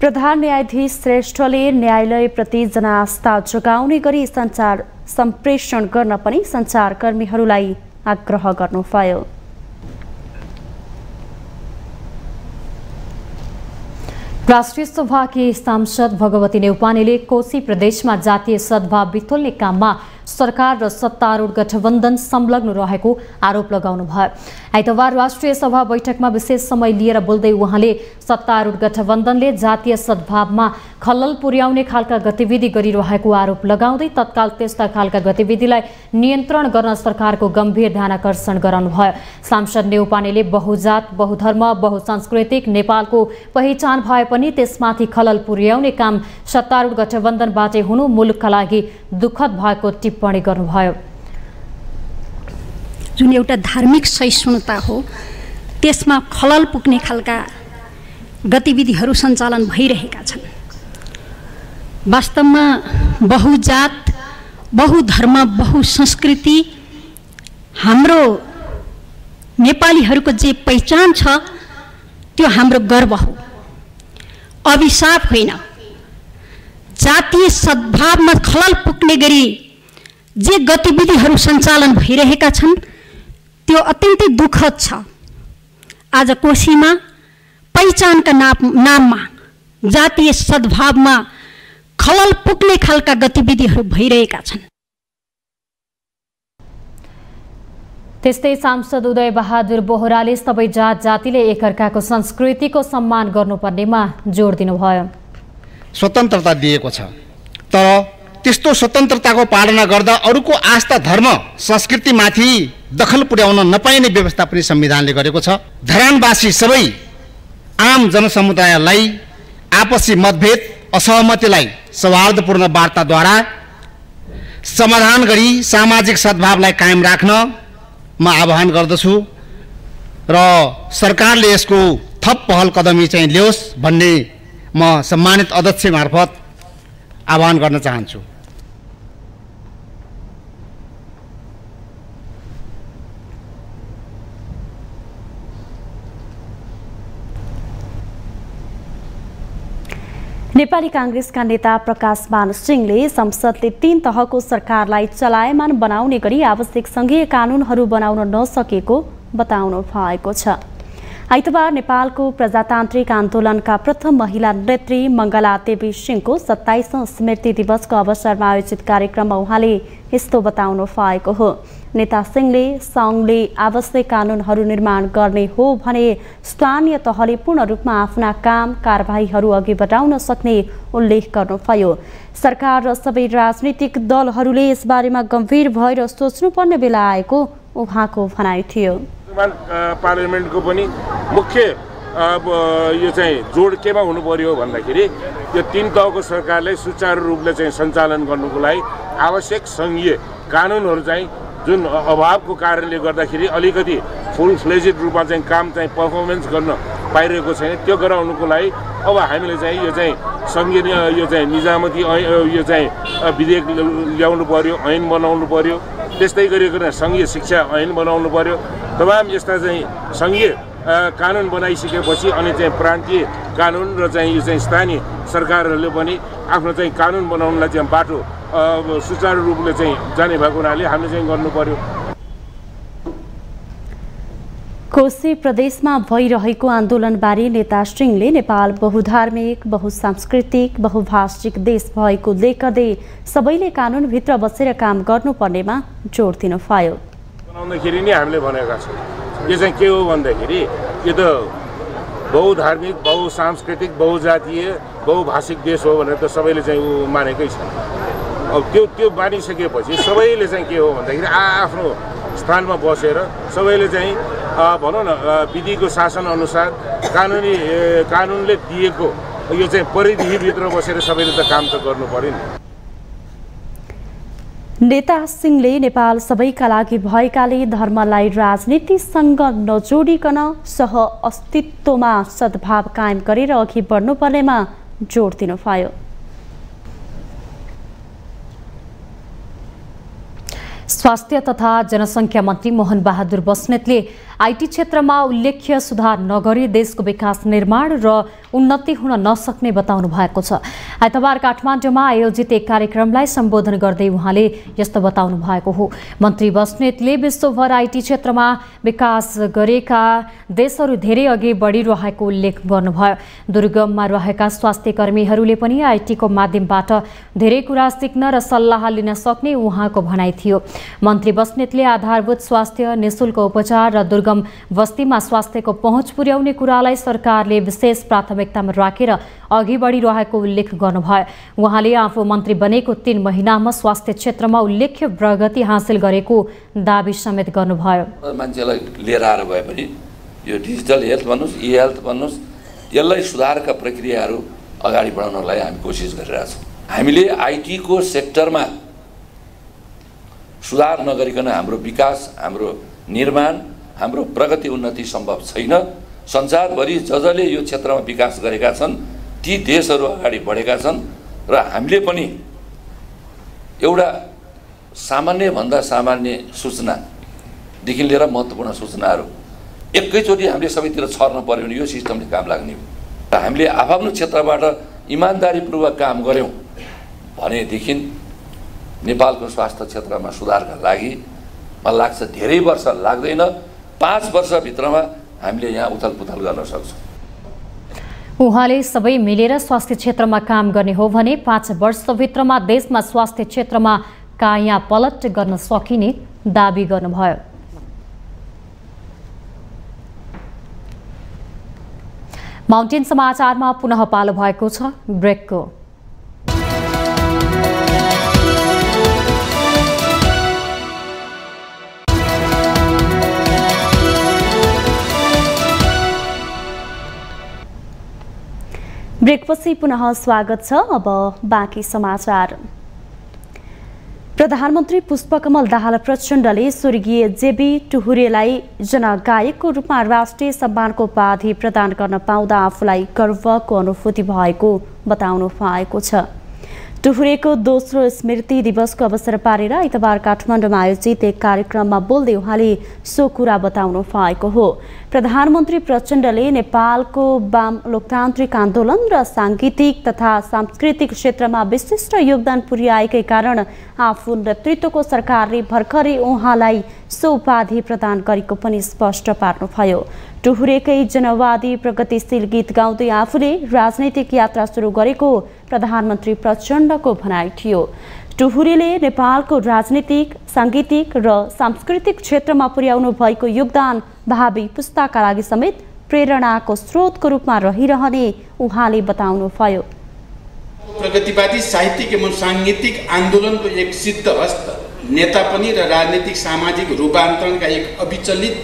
प्रधान न्यायाधीश श्रेष्ठले न्यायालयप्रति जनआस्था जोगाउने गरी सञ्चार सम्प्रेषण गर्न पनि सञ्चारकर्मीहरूलाई आग्रह गर्नुभयो। राष्ट्रिय सभाकी सांसद भगवती नेउपानेले कोशी प्रदेशमा जातीय सद्भाव बिथोल्ने काममा सरकार र सत्तारूढ गठबन्धन संलग्न रहेको आरोप लगाउनुभयो। आइतबार राष्ट्रिय सभा बैठकमा विशेष समय लिएर बोल्दै उहाँले सत्तारूढ गठबन्धनले जातीय सद्भावमा खलल पुर्याउने खालका गतिविधि गरिरहेको आरोप लगाउँदै तत्काल त्यस्ता खालका गतिविधिलाई नियन्त्रण गर्न सरकारको गम्भीर ध्यानाकर्षण गराउनुभयो। सांसद नेउपानेले बहुजात, बहुधर्म, बहुसांस्कृतिक नेपालको पहिचान भए पनि त्यसमाथि खलल पुर्याउने काम सत्तारूढ गठबन्धनबाटै हुनु मुलुकका लागि दुःखद भएको टिप्पणी गर्नुभयो। जुन एउटा धार्मिक सहिष्णुता हो त्यसमा खलल पुग्ने खालका गतिविधिहरू सञ्चालन भइरहेका छन्। वास्तवमा बहुजात, बहुधर्म, बहुसंस्कृति हाम्रो नेपालीहरूको जे पहिचान छ त्यो हाम्रो गर्व हो, अभिशाप होइन। जातीय सद्भावमा खलल पुग्ने गरी जे गतिविधिहरू सञ्चालन भइरहेका छन् त्यो अत्यन्तै दुःखद छ। आज कोशीमा पहिचानका नाममा जातीय सद्भावमा खलल पुग्ने खालका गतिविधिहरू भइरहेका छन्। त्यस्तै सांसद उदय बहादुर बोहराले सबै जात जातिले एकअर्काको संस्कृतिको सम्मान गर्नुपर्नेमा जोड दिनुभयो। स्वतन्त्रता दिएको छ तर त्यस्तो स्वतन्त्रताको पालना गर्दा अरूको आस्था, धर्म, संस्कृतिमाथि दखल पुर्याउन नपाइने व्यवस्था पनि संविधानले गरेको छ। धरानवासी सबै आम जनसमुदायलाई आपसी मतभेद, असहमतिलाई सौहार्दपूर्ण वार्ताद्वारा समाधान गरी सामाजिक सद्भावलाई कायम राख्न म आह्वान गर्दछु र सरकारले यसको थप पहल कदमी चाहिँ ल्याओस् भन्ने म सम्मानित अध्यक्ष मार्फत आह्वान गर्न चाहन्छु। नेपाली कांग्रेसका नेता प्रकाशमान सिंहले संसदले 3 तहको सरकारलाई चलायमान बनाउने गरी आवश्यक संघीय कानूनहरू बनाउन नसकेको बताउनु भएको छ। आइतबार नेपालको प्रजातान्त्रिक आन्दोलनका प्रथम महिला नेत्री मङ्गला देवी सिंहको 27औं स्मृति दिवसको अवसरमा आयोजित कार्यक्रममा उहाँले यस्तो बताउनु भएको हो। नेता सिंहले सङ्घले आवश्यक कानूनहरू निर्माण गर्ने हो भने स्थानीय तहले पूर्ण रूपमा आफ्ना काम कारबाहीहरू अघि बढाउन सक्ने उल्लेख गर्नुभयो। सरकार र सबै राजनीतिक दलहरूले यसबारेमा गम्भीर भएर सोच्नुपर्ने बेला आएको उहाँको भनाइ थियो। पार्लियामेन्टको पनि मुख्य यो चाहिँ जोड केमा हुनु पर्यो भन्दाखेरि यो 3 तहको सरकारले सुचारू रूपले चाहिँ सञ्चालन गर्नुको लागि आवश्यक सङ्घीय कानुनहरू चाहिँ जुन अभावको कारणले गर्दाखेरि अलिकति फुल फ्लेजेड रूपमा चाहिँ काम चाहिँ पर्फर्मेन्स गर्न पाइरहेको छैन, त्यो गराउनुको लागि अब हामीले चाहिँ यो चाहिँ सङ्घीय यो चाहिँ निजामती यो चाहिँ विधेयक ल्याउनु पर्यो, ऐन बनाउनु पर्यो। त्यस्तै गरिकन सङ्घीय शिक्षा ऐन बनाउनु पर्यो। तमाम यस्ता चाहिँ सङ्घीय कानुन बनाइसकेपछि अनि चाहिँ प्रान्तीय कानुन र चाहिँ यो चाहिँ स्थानीय सरकारहरूले पनि आफ्नो चाहिँ कानुन बनाउनलाई चाहिँ बाटो सुचारू रूपले चाहिँ जाने भएको हुनाले हामीले चाहिँ गर्नु पर्यो। कोशी प्रदेशमा भइरहेको आन्दोलनबारे नेता सिंहले नेपाल बहुधार्मिक, बहुसांस्कृतिक, बहुभाषिक देश भएको उल्लेख गर्दै सबैले कानुनभित्र बसेर काम गर्नुपर्नेमा जोड दिन पायो। बनाउँदाखेरि नि हामीले भनेका छौँ यो चाहिँ के हो भन्दाखेरि यो त बहुधार्मिक, बहुसांस्कृतिक, बहुजातीय, बहुभाषिक देश हो भनेर त सबैले चाहिँ मानेकै छ। अब त्यो मानिसकेपछि सबैले चाहिँ के हो भन्दाखेरि आफ्नो स्थानमा बसेर सबैले चाहिँ भनौँ न विधिको शासन अनुसार कानुनले दिएको यो चाहिँ परिधिभित्र बसेर सबैले त काम त गर्नु पर्यो नि। नेता सिंहले नेपाल सबैका लागि भएकाले धर्मलाई राजनीतिसँग नजोडिकन सह अस्तित्वमा सद्भाव कायम गरेर अघि बढ्नुपर्नेमा जोड दिन पायो। स्वास्थ्य तथा जनसङ्ख्या मन्त्री मोहन बहादुर बस्नेतले आईटी क्षेत्रमा उल्लेख्य सुधार नगरी देशको विकास निर्माण र उन्नति हुन नसक्ने बताउनु भएको छ। आइतबार काठमाडौँमा आयोजित एक कार्यक्रमलाई सम्बोधन गर्दै उहाँले यस्तो बताउनु भएको हो। मन्त्री बस्नेतले विश्वभर आईटी क्षेत्रमा विकास गरेका देशहरू धेरै अघि बढिरहेको उल्लेख गर्नुभयो। दुर्गममा रहेका स्वास्थ्य कर्मीहरूले पनि आईटीको माध्यमबाट धेरै कुरा सिक्न र सल्लाह लिन सक्ने उहाँको भनाइ थियो। मन्त्री बस्नेतले आधारभूत स्वास्थ्य, निशुल्क उपचार र दुर्गम बस्तीमा स्वास्थ्यको पहुँच पुर्याउने कुरालाई सरकारले विशेष प्राथमिकतामा राखेर अघि बढिरहेको उल्लेख गर्नुभयो। उहाँले आफू मन्त्री बनेको 3 महिनामा स्वास्थ्य क्षेत्रमा उल्लेख्य प्रगति हासिल गरेको दाबी समेत गर्नुभयो। मान्छेलाई लिएर आएर भए पनि यो डिजिटल हेल्थ भन्नुहोस्, ई हेल्थ भन्नुहोस्, यसलाई सुधारका प्रक्रियाहरू अगाडि बढाउनलाई हामी कोसिस गरिरहेछौँ। हामीले आईटीको सेक्टरमा सुधार नगरिकन हाम्रो विकास, हाम्रो निर्माण, हाम्रो प्रगति उन्नति सम्भव छैन। संसारभरि जसले यो क्षेत्रमा विकास गरेका छन् ती देशहरू अगाडि बढेका छन् र हामीले पनि एउटा सामान्यभन्दा सामान्य सूचनादेखि लिएर महत्त्वपूर्ण सूचनाहरू एकैचोटि हामीले सबैतिर छर्न पर्यो भने यो सिस्टमले काम लाग्ने हो। र हामीले आफ्नो क्षेत्रबाट इमान्दारीपूर्वक काम गऱ्यौँ भनेदेखि नेपालको स्वास्थ्य क्षेत्रमा सुधारका लागि मलाई लाग्छ धेरै वर्ष लाग्दैन, 5 वर्षभित्रमा हामीले यहाँ उथलपुथल गर्न सक्छौँ। उहाँले सबै मिलेर स्वास्थ्य क्षेत्रमा काम गर्ने हो भने 5 वर्षभित्रमा देशमा स्वास्थ्य क्षेत्रमा काया पलट गर्न सकिने दाबी गर्नुभयो। माउन्टेन समाचारमा पुनः पालो भएको छ ब्रेकको। ब्रेकपछि पुनः स्वागत छ। अब बाँकी समाचार। प्रधानमन्त्री पुष्पकमल दाहाल प्रचण्डले स्वर्गीय जेबी टुहुरेलाई जनगायकको रूपमा राष्ट्रिय सम्मानको उपाधि प्रदान गर्न पाउँदा आफूलाई गर्वको अनुभूति भएको बताउनु भएको छ। टुहुरेको दोस्रो स्मृति दिवसको अवसर पारेर आइतबार काठमाडौँमा आयोजित एक कार्यक्रममा बोल्दै उहाँले सो कुरा बताउनु भएको हो। प्रधानमन्त्री प्रचण्डले नेपालको वाम लोकतान्त्रिक आन्दोलन र सांगीतिक तथा सांस्कृतिक क्षेत्रमा विशिष्ट योगदान पुर्याएकै कारण आफू नेतृत्वको सरकारले भर्खरै उहाँलाई सो उपाधि प्रदान गरेको पनि स्पष्ट पार्नुभयो। टुहुरेकै जनवादी प्रगतिशील गीत गाउँदै आफूले राजनैतिक यात्रा सुरु गरेको प्रधानमन्त्री प्रचण्डको भनाइ थियो। टुहुरेले नेपालको राजनीतिक, सांगीतिक र सांस्कृतिक क्षेत्रमा पुर्याउनु भएको योगदान भावी पुस्ताका लागि समेत प्रेरणाको स्रोतको रूपमा रहिरहने उहाँले बताउनुभयो। प्रगतिवादी साहित्यिक एवं सांगीतिक आन्दोलनको एक सिद्धहस्त नेता पनि र राजनीतिक सामाजिक रूपान्तरणका एक अविचलित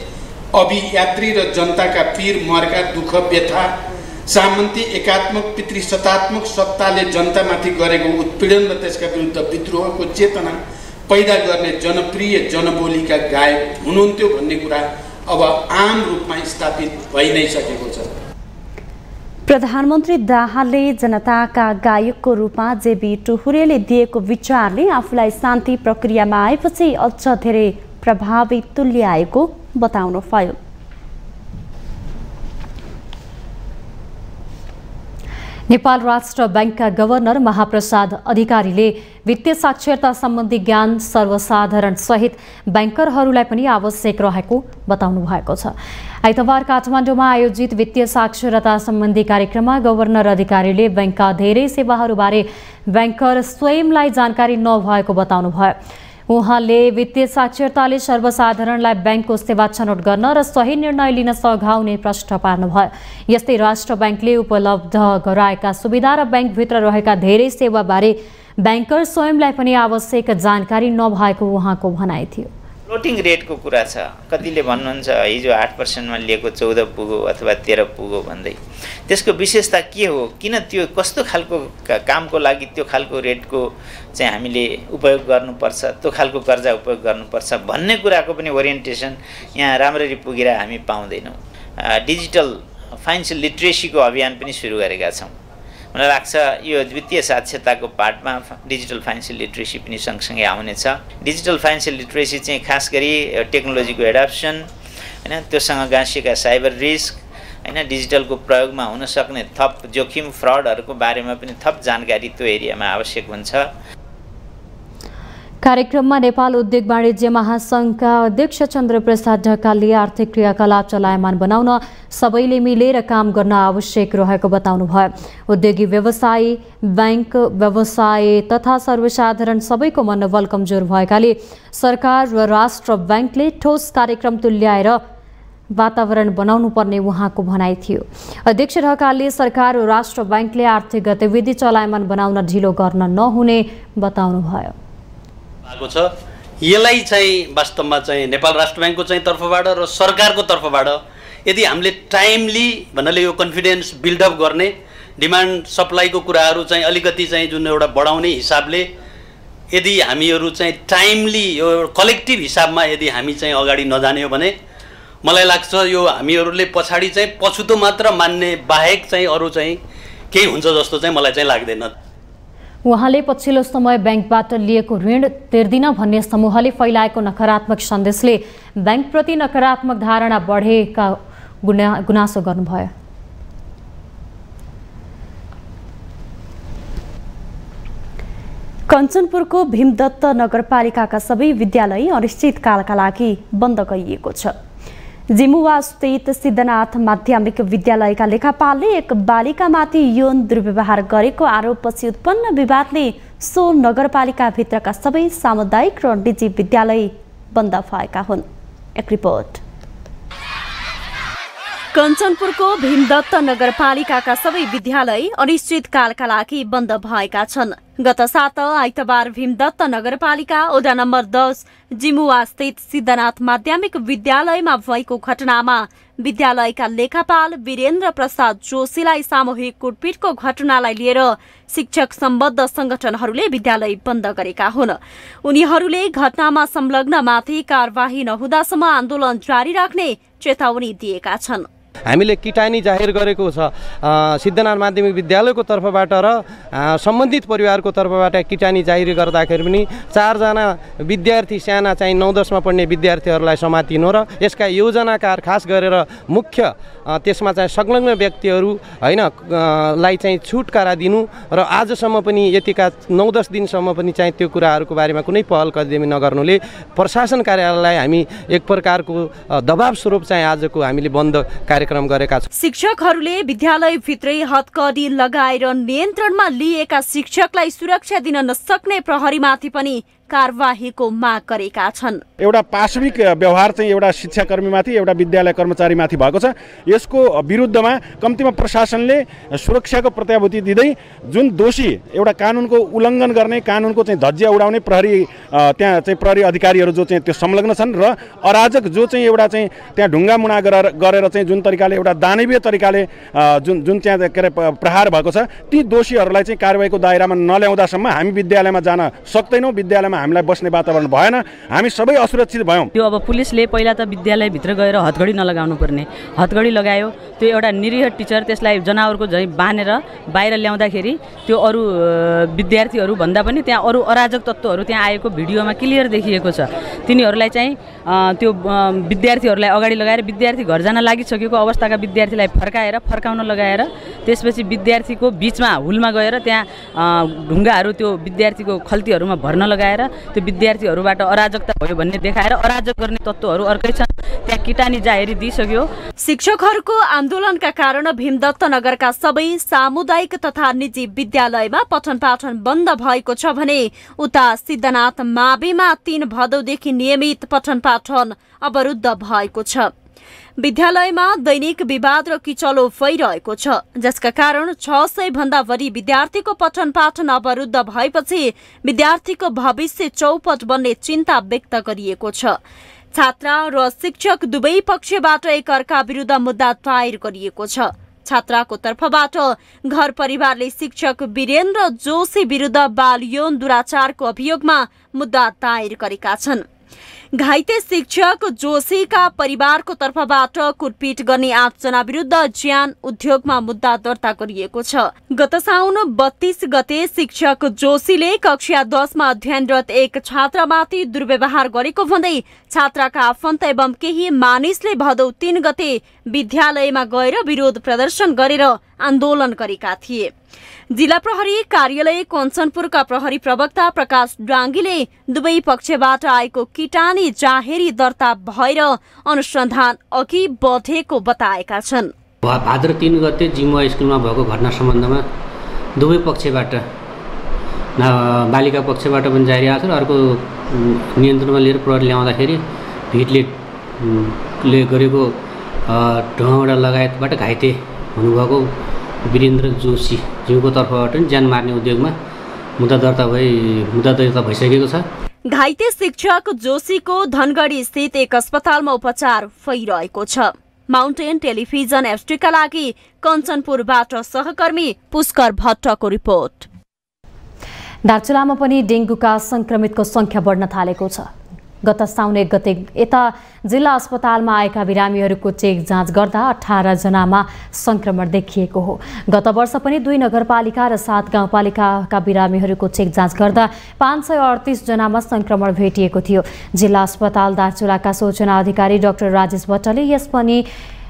अभियात्री र जनताका पीर मर्का दुःख व्यथा सामन्ती एकात्मक पितृसत्तात्मक सत्ताले जनतामाथि गरेको उत्पीडन र त्यसका विरुद्ध विद्रोहको चेतना पैदा गर्ने जनप्रिय जनबोलीका गायक हुनुहुन्थ्यो भन्ने कुरा अब आम रूपमा स्थापित भइ नै सकेको छ। प्रधानमन्त्री दाहालले जनताका गायकको रूपमा जेबी टुहुरेले दिएको विचारले आफूलाई शान्ति प्रक्रियामा आएपछि अझ धेरै प्रभावी तुल्याएको बताउनुभयो। नेपाल राष्ट्र बैंकका गभर्नर महाप्रसाद अधिकारीले वित्तीय साक्षरता सम्बन्धी ज्ञान सर्वसाधारण सहित बैंकरहरूलाई पनि आवश्यक रहेको बताउनु भएको छ। आइतबार काठमाडौँमा आयोजित वित्तीय साक्षरता सम्बन्धी कार्यक्रममा गभर्नर अधिकारीले बैंकका धेरै सेवाहरूबारे बैंकर स्वयंलाई जानकारी नभएको बताउनुभयो। उहाँले वित्तीय साक्षरताले सर्वसाधारणलाई बैंकको सेवा छनौट गर्न र सही निर्णय लिन सघाउने प्रश्न पार्नुभयो। यस्तै राष्ट्र बैंकले उपलब्ध गराएका सुविधा र बैंकभित्र रहेका धेरै सेवाबारे बैंकर स्वयंलाई पनि आवश्यक जानकारी नभएको उहाँको भनाइ थियो। फ्लोटिङ रेटको कुरा छ, कतिले भन्नुहुन्छ हिजो 8% मा लिएको 14 पुग्यो अथवा 13 पुग्यो भन्दै। त्यसको विशेषता के हो, किन त्यो कस्तो खालको कामको लागि त्यो खालको रेटको चाहिँ हामीले उपयोग गर्नुपर्छ, त्यो खालको कर्जा उपयोग गर्नुपर्छ भन्ने कुराको पनि ओरिएन्टेसन यहाँ राम्ररी पुगेर हामी पाउँदैनौँ। डिजिटल फाइनेन्सियल लिट्रेसीको अभियान पनि सुरु गरेका छौँ। मलाई लाग्छ यो वित्तीय साक्षरताको पार्टमा डिजिटल फाइनेन्सियल लिट्रेसी पनि सँगसँगै आउनेछ। डिजिटल फाइनेन्सियल लिट्रेसी चाहिँ खास गरी टेक्नोलोजीको एडप्सन हैन, त्योसँग गाँसिएका साइबर रिस्क हैन, डिजिटलको प्रयोगमा हुन सक्ने थप जोखिम फ्रडहरूको बारेमा पनि थप जानकारी त्यो एरियामा आवश्यक हुन्छ। कार्यक्रममा नेपाल उद्योग वाणिज्य महासंघका अध्यक्ष चन्द्रप्रसाद ढकालले आर्थिक क्रियाकलाप चलायमान बनाउन सबैले मिलेर काम गर्न आवश्यक रहेको बताउनुभयो। उद्योगी व्यवसायी, बैंक व्यवसाय तथा सर्वसाधारण सबैको मनोबल कमजोर भएकाले सरकार र राष्ट्र बैंकले ठोस कार्यक्रम तुल्याएर वातावरण बनाउनु पर्ने उहाँको भनाइ थियो। अध्यक्ष ढकालले सरकार र राष्ट्र बैंकले आर्थिक गतिविधि चलायमान बनाउन ढिलो गर्न नहुने बताउनुभयो। यसलाई चाहिँ वास्तवमा चाहिँ नेपाल राष्ट्र बैंकको चाहिँ तर्फबाट र सरकारको तर्फबाट यदि हामीले टाइमली भन्नाले यो कन्फिडेन्स बिल्डअप गर्ने डिमान्ड सप्लाईको कुराहरू चाहिँ अलिकति चाहिँ जुन एउटा बढाउने हिसाबले यदि हामीहरू चाहिँ टाइमली यो कलेक्टिभ हिसाबमा यदि हामी चाहिँ अगाडि नजाने हो भने मलाई लाग्छ यो हामीहरूले पछाडि चाहिँ पछुतो मात्र मान्ने बाहेक चाहिँ अरू चाहिँ केही हुन्छ जस्तो चाहिँ मलाई चाहिँ लाग्दैन। उहाँले पछिल्लो समय बैंकबाट लिएको ऋण तिर्दिन भन्ने समूहले फैलाएको नकारात्मक सन्देशले बैंकप्रति नकारात्मक धारणा बढेका गुनासो गर्नुभयो। कञ्चनपुरको भीमदत्त नगरपालिकाका सबै विद्यालय अनिश्चितकालका लागि बन्द गरिएको छ। जिमुवा स्थित सिद्धनाथ माध्यमिक विद्यालयका लेखापालले एक बालिकामाथि यौन दुर्व्यवहार गरेको आरोपपछि उत्पन्न विवादले सो नगरपालिकाभित्रका सबै सामुदायिक र निजी विद्यालय बन्द भएका हुन्। एक रिपोर्ट। कञ्चनपुरको भीमदत्त नगरपालिकाका सबै विद्यालय अनिश्चितकालका लागि बन्द भएका छन्। गत साता आइतबार भीमदत्त नगरपालिका वडा नम्बर 10 जिमुवा स्थित सिद्धनाथ माध्यमिक विद्यालयमा भएको घटनामा विद्यालयका लेखापाल वीरेन्द्र प्रसाद जोशीलाई सामूहिक कुटपिटको घटनालाई लिएर शिक्षक सम्बद्ध संगठनहरूले विद्यालय बन्द गरेका हुन्। उनीहरूले घटनामा संलग्नमाथि कारबाही नहुँदासम्म आन्दोलन जारी राख्ने चेतावनी दिएका छन्। हामीले किटानी जाहेर गरेको छ। सिद्धनाथ माध्यमिक विद्यालयको तर्फबाट र सम्बन्धित परिवारको तर्फबाट किटानी जाहेर गर्दाखेरि पनि 4 जना विद्यार्थी साना चाहिँ 9-10 मा पढ्ने विद्यार्थीहरूलाई समातिनु र यसका योजनाकार खास गरेर मुख्य त्यसमा चाहिँ संलग्न व्यक्तिहरू हैन लाई चाहिँ छुटकारा दिनु र आजसम्म पनि यतिका 9-10 दिनसम्म पनि चाहिँ त्यो कुराहरूको बारेमा कुनै पहल कदमी नगर्नुले प्रशासन कार्यालयलाई हामी एक प्रकारको दबाव स्वरूप चाहिँ आजको हामीले बन्द कार्यक्रम गरेका छौं। शिक्षकहरूले विद्यालयभित्रै हतकडी लगाएर नियन्त्रणमा लिएका शिक्षकलाई सुरक्षा दिन नसक्ने प्रहरीमाथि पनि कारबाहीको माग गरेका छन्। एउटा पाशविक व्यवहार चाहिँ एउटा शिक्षाकर्मीमाथि एउटा विद्यालय कर्मचारीमाथि भएको छ। यसको विरुद्धमा कम्तीमा प्रशासनले सुरक्षाको प्रत्याभूति दिँदै जुन दोषी एउटा कानुनको उल्लङ्घन गर्ने कानुनको चाहिँ धज्जिया उडाउने प्रहरी त्यहाँ चाहिँ प्रहरी अधिकारीहरू जो चाहिँ त्यो संलग्न छन् र अराजक जो चाहिँ एउटा चाहिँ त्यहाँ ढुङ्गामुढा गरेर चाहिँ जुन तरिकाले एउटा दानवीय तरिकाले जुन त्यहाँ के अरे प्रहार भएको छ ती दोषीहरूलाई चाहिँ कारबाहीको दायरामा नल्याउँदासम्म हामी विद्यालयमा जान सक्दैनौँ। विद्यालयमा हामीलाई बस्ने वातावरण भएन, हामी सबै असुरक्षित भयौँ। त्यो अब पुलिसले पहिला त विद्यालयभित्र गएर हतघडी नलगाउनु पर्ने, हतघडी लगायो। त्यो एउटा निरीह टिचर त्यसलाई जनावरको झैँ बाँधेर बाहिर ल्याउँदाखेरि त्यो अरू विद्यार्थीहरू भन्दा पनि त्यहाँ अरू अराजक तत्त्वहरू त्यहाँ आएको भिडियोमा क्लियर देखिएको छ। तिनीहरूलाई चाहिँ त्यो विद्यार्थीहरूलाई अगाडि लगाएर विद्यार्थी घर जान लागिसकेको अवस्थाका विद्यार्थीलाई फर्काउन लगाएर त्यसपछि विद्यार्थीको बिचमा हुलमा गएर त्यहाँ ढुङ्गाहरू त्यो विद्यार्थीको खल्तीहरूमा भर्न लगाएर त्यो विद्यार्थीहरूबाट अराजकता भयो भन्ने देखाएर अराजक गर्ने तत्त्वहरू अर्कै छन्। त्यहाँ किटानी जाहेरी दिइसक्यो। शिक्षकहरूको आन्दोलनका कारण भीमदत्त नगरका सबै सामुदायिक तथा निजी विद्यालयमा पठन पाठन बन्द भएको छ भने उता सिद्धनाथ माविमा 3 भदौदेखि नियमित पठन पाठन अवरुद्ध भएको छ। विद्यालयमा दैनिक विवाद र किचलो भइरहेको छ, जसका कारण 600 भन्दा बढी विद्यार्थीको पठन पाठन अवरुद्ध भएपछि विद्यार्थीको भविष्य चौपट बन्ने चिन्ता व्यक्त गरिएको छ। छात्रा र शिक्षक दुवै पक्षबाट एकअर्का विरुद्ध मुद्दा दायर गरिएको छ। छात्राको तर्फबाट घर परिवारले शिक्षक वीरेन्द्र जोशी विरुद्ध बाल यौन दुराचारको अभियोगमा मुद्दा दायर गरेका छन्। घाइते शिक्षक जोशीका परिवारको तर्फबाट कुटपिट गर्ने 8 जना विरुद्ध ज्यान उद्योगमा मुद्दा दर्ता गरिएको छ। गत साउन 32 गते शिक्षक जोशीले कक्षा 10 मा अध्ययनरत एक छात्रामाथि दुर्व्यवहार गरेको भन्दै छात्राका आफन्त एवं केही मानिसले भदौ 3 गते विद्यालयमा गएर विरोध प्रदर्शन गरेर आन्दोलन गरेका थिए। जिल्ला प्रहरी कार्यालय कञ्चनपुरका प्रहरी प्रवक्ता प्रकाश डाङ्गीले दुवै पक्षबाट आएको किटानी जाहेरी दर्ता भएर अनुसन्धान अघि बढेको बताएका छन्। भाद्र 3 गते जिमुवा स्कुलमा भएको घटना सम्बन्धमा दुवै पक्षबाट बालिका पक्षबाट पनि जारी आएको छ र अर्को नियन्त्रणमा लिएर प्रहरी ल्याउँदाखेरि भिडले गरेको ढुङ्गामुढा लगायतबाट घाइते हुनुभएको वीरेन्द्र जोशी ज्यूको तर्फबाट ज्यान मार्ने उद्योगमा मुद्दा दर्ता भइसकेको छ। घाइते शिक्षक जोशीको धनगढी स्थित एक अस्पतालमा उपचार भइरहेको छ। माउन्टेन टेलिभिजन एफटीका लागि कञ्चनपुरबाट सहकर्मी पुष्कर भट्टको रिपोर्ट। दार्चुलामा पनि डेङ्गुका संक्रमितको संख्या बढ्न थालेको छ। गत साउन 1 गते यता जिल्ला अस्पतालमा आएका बिरामीहरूको चेक जाँच गर्दा 18 जनामा संक्रमण देखिएको हो। गत वर्ष पनि 2 नगरपालिका र 7 गाउँपालिकाका बिरामीहरूको चेक जाँच गर्दा 538 जनामा संक्रमण भेटिएको थियो। जिल्ला अस्पताल दार्चुलाका सूचना अधिकारी डाक्टर राजेश भट्टले यस पनि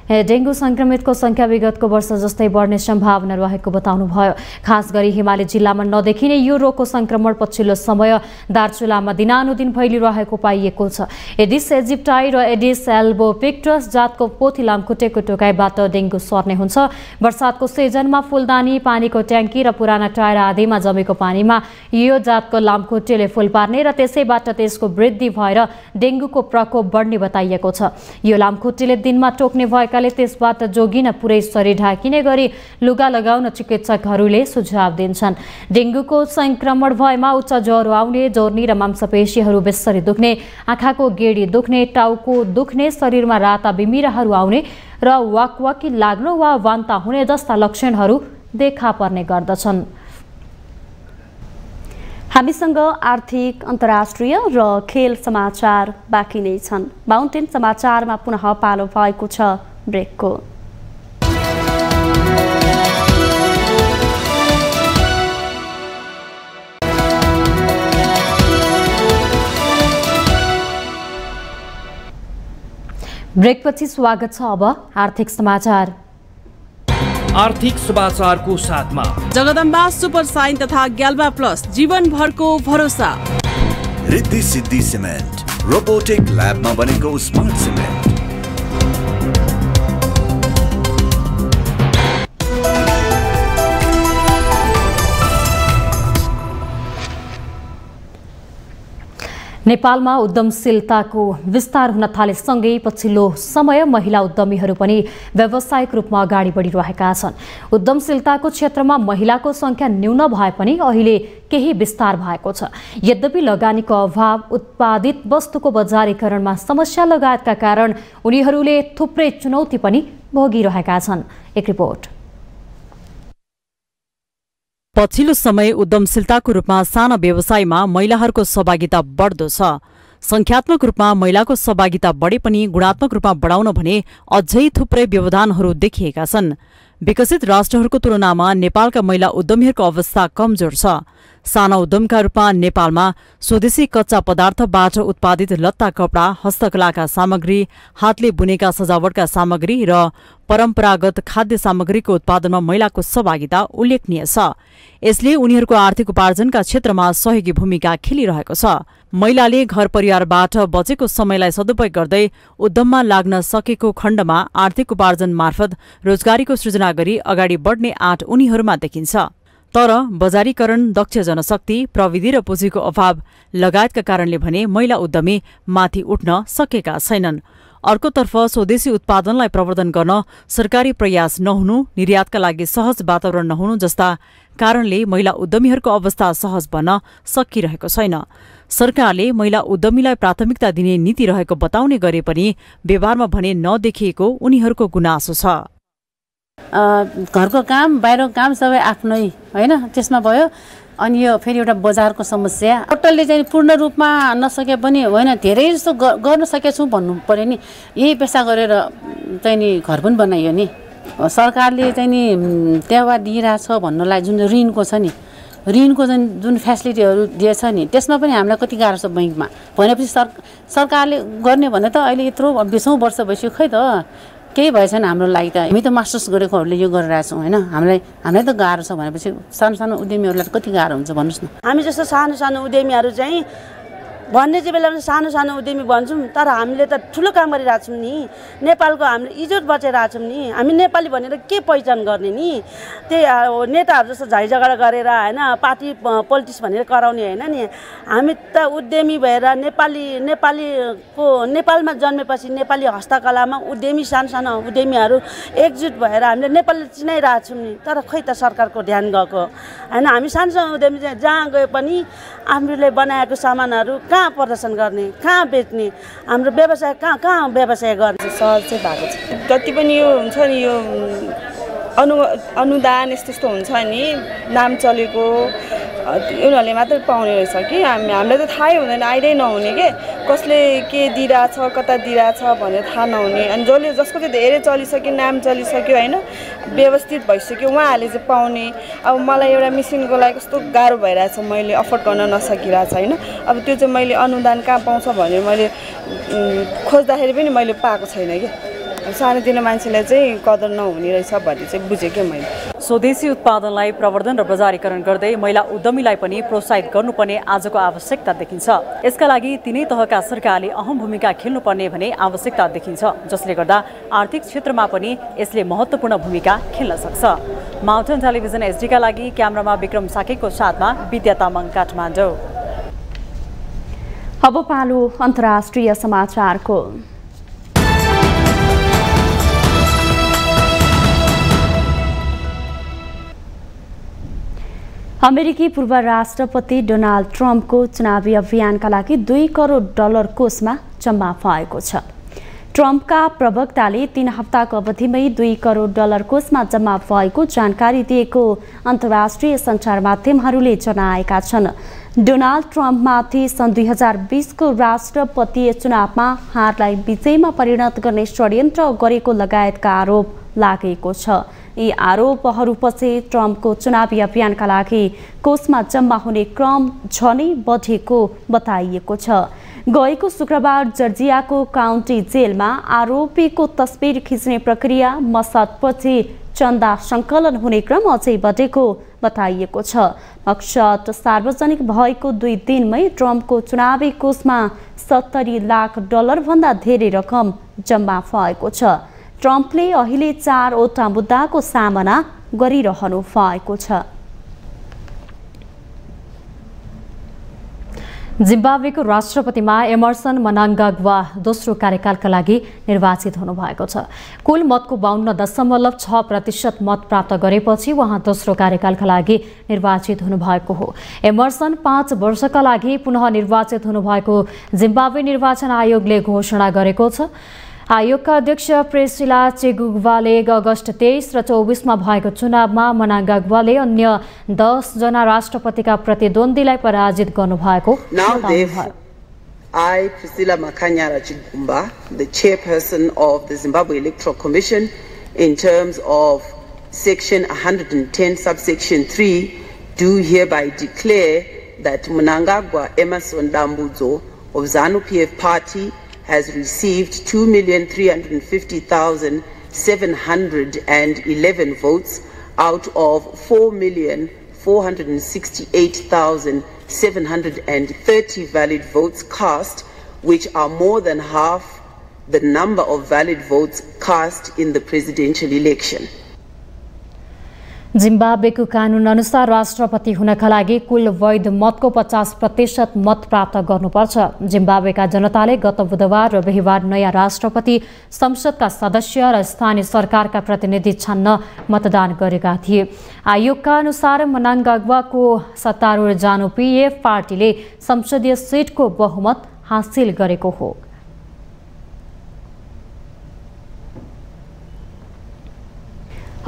डेङ्गु संक्रमितको संख्या विगतको वर्ष जस्तै बढ्ने सम्भावना रहेको बताउनुभयो। खास गरी हिमाली जिल्लामा नदेखिने यो रोगको संक्रमण पछिल्लो समय दार्चुलामा दिनानुदिन फैलिरहेको पाइएको छ। एडिस इजिप्टाई र एडिस एल्बोपिक्टस जातको पोथी लामखुट्टेको टोकाइबाट डेङ्गु सर्ने हुन्छ। वर्षातको सिजनमा फुलदानी, पानीको ट्याङ्की र पुराना टायर आदिमा जमेको पानीमा यो जातको लामखुट्टेले फुल पार्ने र त्यसैबाट त्यसको वृद्धि भएर डेङ्गुको प्रकोप बढ्ने बताइएको छ। यो लामखुट्टेले दिनमा टोक्ने भएका त्यसबाट जोगिन पुरै शरीर ढाकिने गरी लुगा लगाउन चिकित्सकहरूले सुझाव दिन्छन्। डेङ्गुको संक्रमण भएमा उच्च ज्वरो आउने, जोर्नी र मांसपेशीहरू बेसरी दुख्ने, आँखाको गेडी दुख्ने, टाउको दुख्ने, शरीरमा राता बिमिराहरू आउने र वाकवाकी लाग्न वा वान्ता हुने जस्ता लक्षणहरू देखा पर्ने गर्दछन्। हामीसँग आर्थिक, अन्तर्राष्ट्रिय र खेल समाचार बाँकी नै छन्। माउन्टेन समाचारमा पुनः पालो भएको छ ब्रेकको। ब्रेकपछि स्वागत छ। अब आर्थिक समाचार। आर्थिक समाचारको साथमा जगदम्बा सुपर साइन तथा ग्याल्बा प्लस जीवनभरको भरोसा। रिद्धि सिद्धि सिमेन्ट रोबोटिक ल्याबमा बनेको स्मार्ट सिमेन्ट। नेपालमा उद्यमशीलताको विस्तार हुन थालेसँगै पछिल्लो समय महिला उद्यमीहरू पनि व्यावसायिक रूपमा अगाडि बढिरहेका छन्। उद्यमशीलताको क्षेत्रमा महिलाको संख्या न्यून भए पनि अहिले केही विस्तार भएको छ। यद्यपि लगानीको अभाव, उत्पादित वस्तुको बजारीकरणमा समस्या लगायतका कारण उनीहरूले थुप्रै चुनौती पनि भोगिरहेका छन्। एक रिपोर्ट। पछिल्लो समय उद्यमशीलताको रूपमा साना व्यवसायमा महिलाहरूको सहभागिता बढ्दो छ। संख्यात्मक रूपमा महिलाको सहभागिता बढे पनि गुणात्मक रूपमा बढाउन भने अझै थुप्रै व्यवधानहरू देखिएका छन्। विकसित राष्ट्रहरूको तुलनामा नेपालका महिला उद्यमीहरूको अवस्था कमजोर छ। साना उद्यमका रूपमा नेपालमा स्वदेशी कच्चा पदार्थबाट उत्पादित लत्ता, कपडा, हस्तकलाका सामग्री, हातले बुनेका सजावटका सामग्री र परम्परागत खाद्य सामग्रीको उत्पादनमा महिलाको सहभागिता उल्लेखनीय छ। यसले उनीहरूको आर्थिक उपार्जनका क्षेत्रमा सहयोगी भूमिका खेलिरहेको छ। महिलाले घर परिवारबाट बचेको समयलाई सदुपयोग गर्दै उद्यममा लाग्न सकेको खण्डमा आर्थिक उपार्जन मार्फत रोजगारीको सृजना गरी अगाडि बढ्ने आँट उनीहरूमा देखिन्छ। तर बजारीकरण, दक्ष जनशक्ति, प्रविधि र पुँजीको अभाव लगायतका कारणले भने महिला उद्यमी माथि उठ्न सकेका छैनन्। अर्कोतर्फ स्वदेशी उत्पादनलाई प्रवर्धन गर्न सरकारी प्रयास नहुनु, निर्यातका लागि सहज वातावरण नहुनु जस्ता कारणले महिला उद्यमीहरूको अवस्था सहज बन्न सकिरहेको छैन। सरकारले महिला उद्यमीलाई प्राथमिकता दिने नीति रहेको बताउने गरे पनि व्यवहारमा भने नदेखिएको उनीहरूको गुनासो छ। घरको काम, बाहिरको काम सबै आफ्नै होइन, त्यसमा भयो। अनि यो फेरि एउटा बजारको समस्या टोटल्ली चाहिँ पूर्ण रूपमा नसके पनि होइन, धेरै जस्तो गर्न सकेछु भन्नु पर्यो नि। यही पेसा गरेर चाहिँ नि घर पनि बनाइयो नि। सरकारले चाहिँ नि टेवा दिइरहेछ भन्नलाई जुन ऋणको छ नि, ऋणको जुन फेसिलिटीहरू दिएछ नि, त्यसमा पनि हामीलाई कति गाह्रो छ बैङ्कमा भनेपछि सरकारले गर्ने भने त अहिले यत्रो 20औं वर्ष भइसक्यो, खै त केही भएछन् हाम्रो लागि। त हामी त मास्टर्स गरेकोहरूले यो गरिरहेछौँ होइन, हामीलाई त गाह्रो छ भनेपछि सानो सानो उद्यमीहरूलाई कति गाह्रो हुन्छ भन्नुहोस् न। हामी जस्तो सानो सानो उद्यमीहरू चाहिँ भन्ने चाहिँ बेलामा सानो सानो उद्यमी भन्छौँ, तर हामीले त ठुलो काम गरिरहेछौँ नि। नेपालको हामीले इज्जत बचाइरहेछौँ नि। हामी नेपाली भनेर के पहिचान गर्ने नि? त्यही नेताहरू जस्तो झैझगडा गरेर होइन, पार्टी पोलिटिक्स भनेर कराउने होइन नि। हामी त उद्यमी भएर नेपालमा जन्मेपछि नेपाली हस्तकलामा उद्यमी, सानो सानो उद्यमीहरू एकजुट भएर हामीले नेपालले चिनाइरहेछौँ नि। तर खै त सरकारको ध्यान गएको होइन। हामी सानो सानो उद्यमी चाहिँ जहाँ गए पनि हामीले बनाएको सामानहरू कहाँ प्रदर्शन गर्ने, कहाँ बेच्ने, हाम्रो व्यवसाय कहाँ व्यवसाय गर्ने सहज चाहिँ भएको छ। जति पनि यो हुन्छ नि, यो अनुदान यस्तो हुन्छ नि, नाम चलेको उनीहरूले मात्रै पाउने रहेछ कि हामीलाई त थाहै हुँदैन, आइडिया नहुने के कसले के दिइरहेछ, कता दिइरहेछ भनेर थाहा नहुने। अनि जसको चाहिँ धेरै चलिसक्यो, नाम चलिसक्यो होइन, व्यवस्थित भइसक्यो, उहाँहरूले चाहिँ पाउने। अब मलाई एउटा मेसिनको लागि कस्तो गाह्रो भइरहेछ, मैले अफोर्ड गर्न नसकिरहेछ होइन। अब त्यो चाहिँ मैले अनुदान कहाँ पाउँछ भनेर मैले खोज्दाखेरि पनि मैले पाएको छैन कि। सानोतिनो मान्छेलाई चाहिँ कदर नहुने रहेछ भन्ने चाहिँ बुझेँ क्या मैले। स्वदेशी उत्पादनलाई प्रवर्धन र बजारीकरण गर्दै महिला उद्यमीलाई पनि प्रोत्साहित गर्नुपर्ने आजको आवश्यकता देखिन्छ। यसका लागि तिनै तहका सरकारले अहम भूमिका खेल्नुपर्ने भने आवश्यकता देखिन्छ, जसले गर्दा आर्थिक क्षेत्रमा पनि यसले महत्त्वपूर्ण भूमिका खेल्न सक्छ। माउन्टेन टेलिभिजन एसडीका लागि क्यामेरामा विक्रम साकेको साथमा विद्या तामाङ, काठमाडौँ। अब पालो अन्तर्राष्ट्रिय समाचारको। अमेरिकी पूर्व राष्ट्रपति डोनाल्ड ट्रम्पको चुनावी अभियानका लागि $2 करोड कोषमा जम्मा भएको छ। ट्रम्पका प्रवक्ताले 3 हप्ताको अवधिमै $2 करोड कोषमा जम्मा भएको जानकारी दिएको अन्तर्राष्ट्रिय सञ्चार माध्यमहरूले जनाएका छन्। डोनाल्ड ट्रम्पमाथि सन् 2020 को राष्ट्रपतीय चुनावमा हारलाई विजयमा परिणत गर्ने षड्यन्त्र गरेको लगायतका आरोप लागेको छ। यी आरोपहरूपछि ट्रम्पको चुनावी अभियानका लागि कोषमा जम्मा हुने क्रम झनै बढेको बताइएको छ। गएको शुक्रबार जर्जियाको काउन्टी जेलमा आरोपीको तस्बिर खिच्ने प्रक्रिया मसदपछि चन्दा सङ्कलन हुने क्रम अझै बढेको बताइएको छ। मकसद सार्वजनिक भएको 2 दिनमै ट्रम्पको चुनावी कोषमा $70 लाख भन्दा धेरै रकम जम्मा भएको छ। ट्रम्पले अहिले 4वटा मुद्दाको सामना गरिरहनु भएको छ। जिम्बाब्वेको राष्ट्रपतिमा एमर्सन मनाङ्गाग्वा दोस्रो कार्यकालका लागि निर्वाचित हुनुभएको छ। कुल मतको 52.6% मत प्राप्त गरेपछि उहाँ दोस्रो कार्यकालका लागि निर्वाचित हुनुभएको हो। एमर्सन 5 वर्षका लागि पुनः निर्वाचित हुनुभएको जिम्बाब्वे निर्वाचन आयोगले घोषणा गरेको छ। आयोगका अध्यक्ष प्रेसिला चेगुग्वाले अगस्त 23 र 24 मा भएको चुनावमा मनाङ्गाग्वाले अन्य 10 जना राष्ट्रपतिका प्रतिद्वन्द्वीलाई पराजित गर्नुभएको बताउनुभयो। I, Priscilla Makanyara Chigumba, the chairperson of the Zimbabwe Electoral Commission, in terms of Section 110, subsection 3, do hereby declare that Mnangagwa Emerson Dambudzo of ZANU-PF Party has received 2,350,711 votes out of 4,468,730 valid votes cast, which are more than half the number of valid votes cast in the presidential election. जिम्बाब्वेको कानून अनुसार राष्ट्रपति हुनका लागि कुल वैध मतको 50% मत प्राप्त गर्नुपर्छ। जिम्बाब्वेका जनताले गत बुधबार र बिहीबार नयाँ राष्ट्रपति, संसदका सदस्य र स्थानीय सरकारका प्रतिनिधि छान्न मतदान गरेका थिए। आयोगका अनुसार मनाङ्गाग्वाको सत्तारूढ जानु-पीएफ पार्टीले संसदीय सिटको बहुमत हासिल गरेको हो।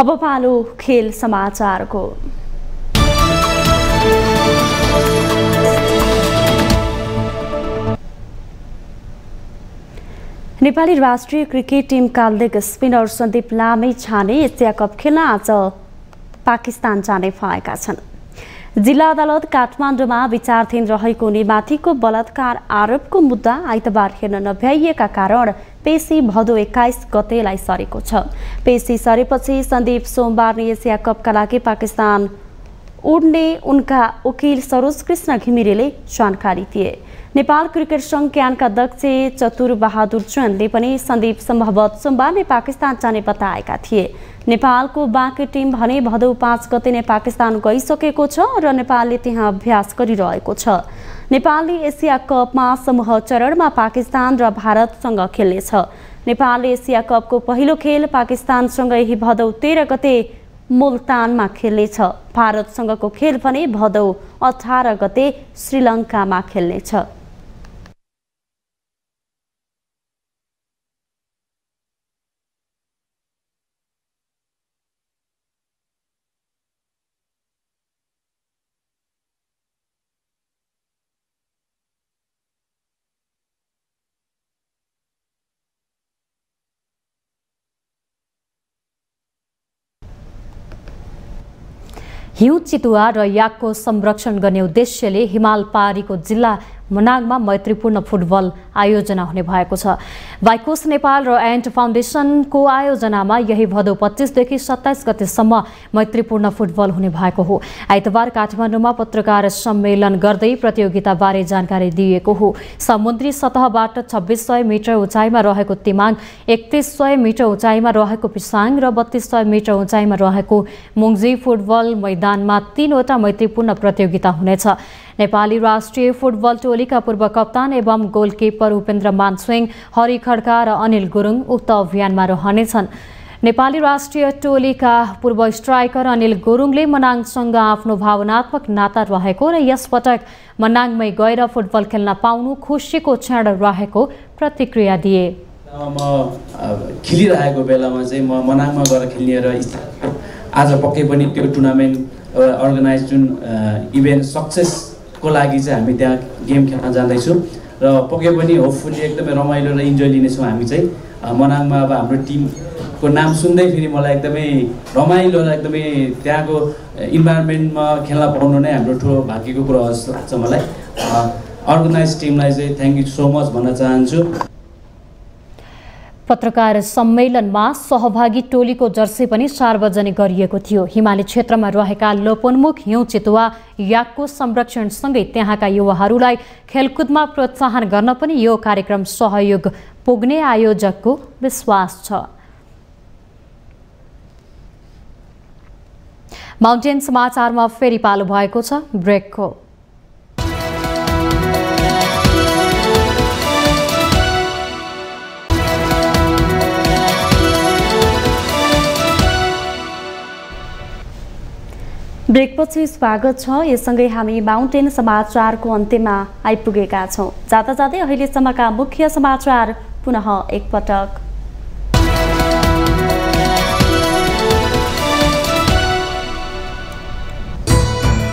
अब पालो खेल समाचारको। नेपाली राष्ट्रिय क्रिकेट टिमका leg spinner Sandeep Lamichhane Asia cup खेल्न आज पाकिस्तान जाने भएका छन्। जिल्ला अदालत काठमाडौँमा विचाराधीन रहेको उनीमाथिको बलात्कार आरोपको मुद्दा आइतबार हेर्न नभ्याइएका कारण पेशी भदौ 21 गतेलाई सरेको छ। पेशी सरेपछि सन्दीप सोमबार एसिया कपका लागि पाकिस्तान उड्ने उनका वकिल सरोज कृष्ण घिमिरेले जानकारी दिए। नेपाल क्रिकेट संघ क्यानका अध्यक्ष चतुर बहादुर चन्दले पनि सन्दीप सम्भवतः सोमबार नै पाकिस्तान जाने बताएका थिए। नेपालको बाँकी टिम भने भदौ 5 गते नै पाकिस्तान गइसकेको छ र नेपालले त्यहाँ अभ्यास गरिरहेको छ। नेपालले एसिया कपमा समूह चरणमा पाकिस्तान र भारतसँग खेल्नेछ। नेपालले एसिया कपको पहिलो खेल पाकिस्तानसँग यही भदौ 13 गते मुल्तानमा खेल्नेछ। भारतसँगको खेल भने भदौ 18 गते श्रीलङ्कामा खेल्नेछ। हिउँ चितुवा र याकको संरक्षण गर्ने उद्देश्यले हिमाल पहाडीको जिल्ला मनाङमा मैत्रीपूर्ण फुटबल आयोजना हुने भएको छ। भाइकोस नेपाल र एन्ट फाउन्डेसनको आयोजनामा यही भदौ 25 देखि 27 गतेसम्म मैत्रीपूर्ण फुटबल हुने भएको हो। आइतबार काठमाडौँमा पत्रकार सम्मेलन गर्दै प्रतियोगिताबारे जानकारी दिएको हो। समुद्री सतहबाट 2600 मिटर उचाइमा रहेको तिमाङ, 3100 मिटर उचाइमा रहेको पिसाङ र 3200 मिटर उचाइमा रहेको मुङजी फुटबल मैदानमा 3 वटा मैत्रीपूर्ण प्रतियोगिता हुनेछ। नेपाली राष्ट्रिय फुटबल टोलीका पूर्व कप्तान एवं गोलकिपर उपेन्द्र मानसिंह, हरि खड्का र अनिल गुरुङ उक्त अभियानमा रहनेछन्। नेपाली राष्ट्रिय टोलीका पूर्व स्ट्राइकर अनिल गुरुङले मनाङसँग आफ्नो भावनात्मक नाता रहेको र यसपटक मनाङमै गएर फुटबल खेल्न पाउनु खुसीको क्षण रहेको प्रतिक्रिया दिए। म खेलिरहेको बेलामा चाहिँ म मनाङमा गएर खेल्ने र आज पक्कै पनि त्यो टुर्नामेन्ट अर्गनाइज जुन इभेन्ट सक्सेसको लागि चाहिँ हामी त्यहाँ गेम खेल्न जाँदैछौँ र पक्कै पनि होपफुली एकदमै रमाइलो र इन्जोय लिनेछौँ। हामी चाहिँ मनाङमा अब हाम्रो टिमको नाम सुन्दै फेरि मलाई एकदमै रमाइलो र एकदमै त्यहाँको इन्भाइरोमेन्टमा खेल्न पाउनु नै हाम्रो ठुलो भाग्यको कुरा जस्तो लाग्छ मलाई। अर्गनाइज टिमलाई चाहिँ थ्याङ्क यू सो मच भन्न चाहन्छु। पत्रकार सम्मेलनमा सहभागी टोलीको जर्सी पनि सार्वजनिक गरिएको थियो। हिमाली क्षेत्रमा रहेका लोपोन्मुख हिउँ चितुवा याकको संरक्षणसँगै त्यहाँका युवाहरूलाई खेलकुदमा प्रोत्साहन गर्न पनि यो कार्यक्रम सहयोग पुग्ने आयोजकको विश्वास छ। माउन्टेन समाचारमा फेरि पालो भएको छ ब्रेकको। ब्रेकपछि स्वागत छ। यससँगै हामी माउन्टेन समाचारको अन्त्यमा आइपुगेका छौँ। जाँदा जाँदै अहिलेसम्मका मुख्य समाचार पुनः एकपटक।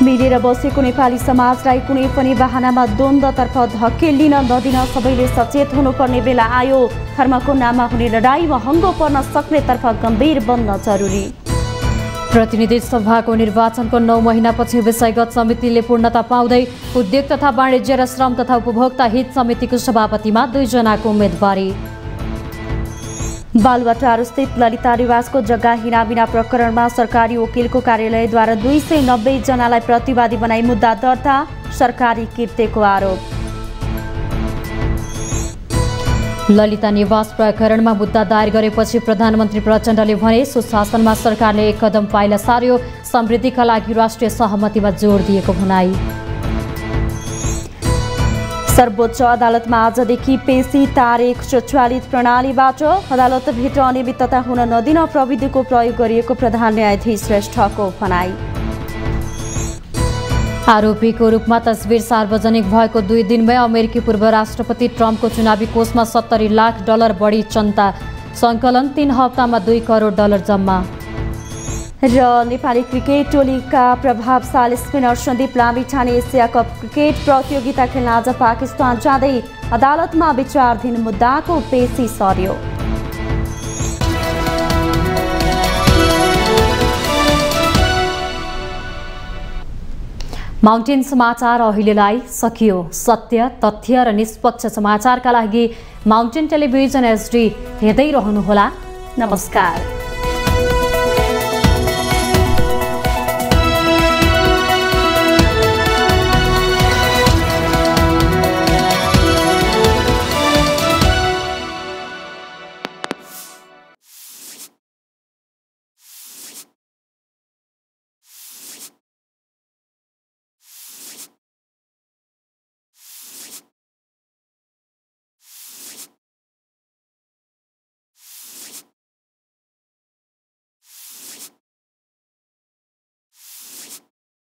मिलेर बसेको नेपाली समाजलाई कुनै पनि बहानामा द्वन्द्वतर्फ धकेलिन नदिन सबैले सचेत हुनुपर्ने बेला आयो। धर्मको नाममा हुने लडाई महँगो पर्न सक्नेतर्फ गम्भीर बन्न जरुरी। प्रतिनिधि सभाको निर्वाचनको 9 महिनापछि विषयगत समितिले पूर्णता पाउँदै उद्योग तथा वाणिज्य र श्रम तथा उपभोक्ता हित समितिको सभापतिमा 2 जनाको उम्मेदवारी। बालुवाटार स्थित ललिता निवासको जग्गा हिनाबिना प्रकरणमा सरकारी वकिलको कार्यालयद्वारा 290 जनालाई प्रतिवादी बनाई मुद्दा दर्ता, सरकारी कृत्यको आरोप। ललिता निवास प्रकरणमा मुद्दा दायर गरेपछि प्रधानमन्त्री प्रचण्डले भने सुशासनमा सरकारले एक कदम पाइला सार्यो, समृद्धिका लागि राष्ट्रिय सहमतिमा जोड दिएको भनाई। सर्वोच्च अदालतमा आजदेखि पेशी तारिख स्वचालित प्रणालीबाट। अदालतभित्र अनियमितता हुन नदिन प्रविधिको प्रयोग गरिएको प्रधान न्यायाधीश श्रेष्ठको भनाई। आरोपीको रूपमा तस्बिर सार्वजनिक भएको 2 दिनमै अमेरिकी पूर्व राष्ट्रपति ट्रम्पको चुनावी कोषमा $70 लाख बढी चन्दा सङ्कलन। 3 हप्तामा $2 करोड जम्मा। र नेपाली क्रिकेट टोलीका प्रभावशाली spinner Sandeep Lamichhane Asia cup cricket प्रतियोगिता खेल्न आज पाकिस्तान जाँदै अदालतमा विचाराधीन मुद्दाको पेशी सर्यो। माउन्टेन समाचार अहिलेलाई सकियो। सत्य, तथ्य र निष्पक्ष समाचारका लागि माउन्टेन टेलिभिजन HD हेर्दै रहनुहोला। नमस्कार।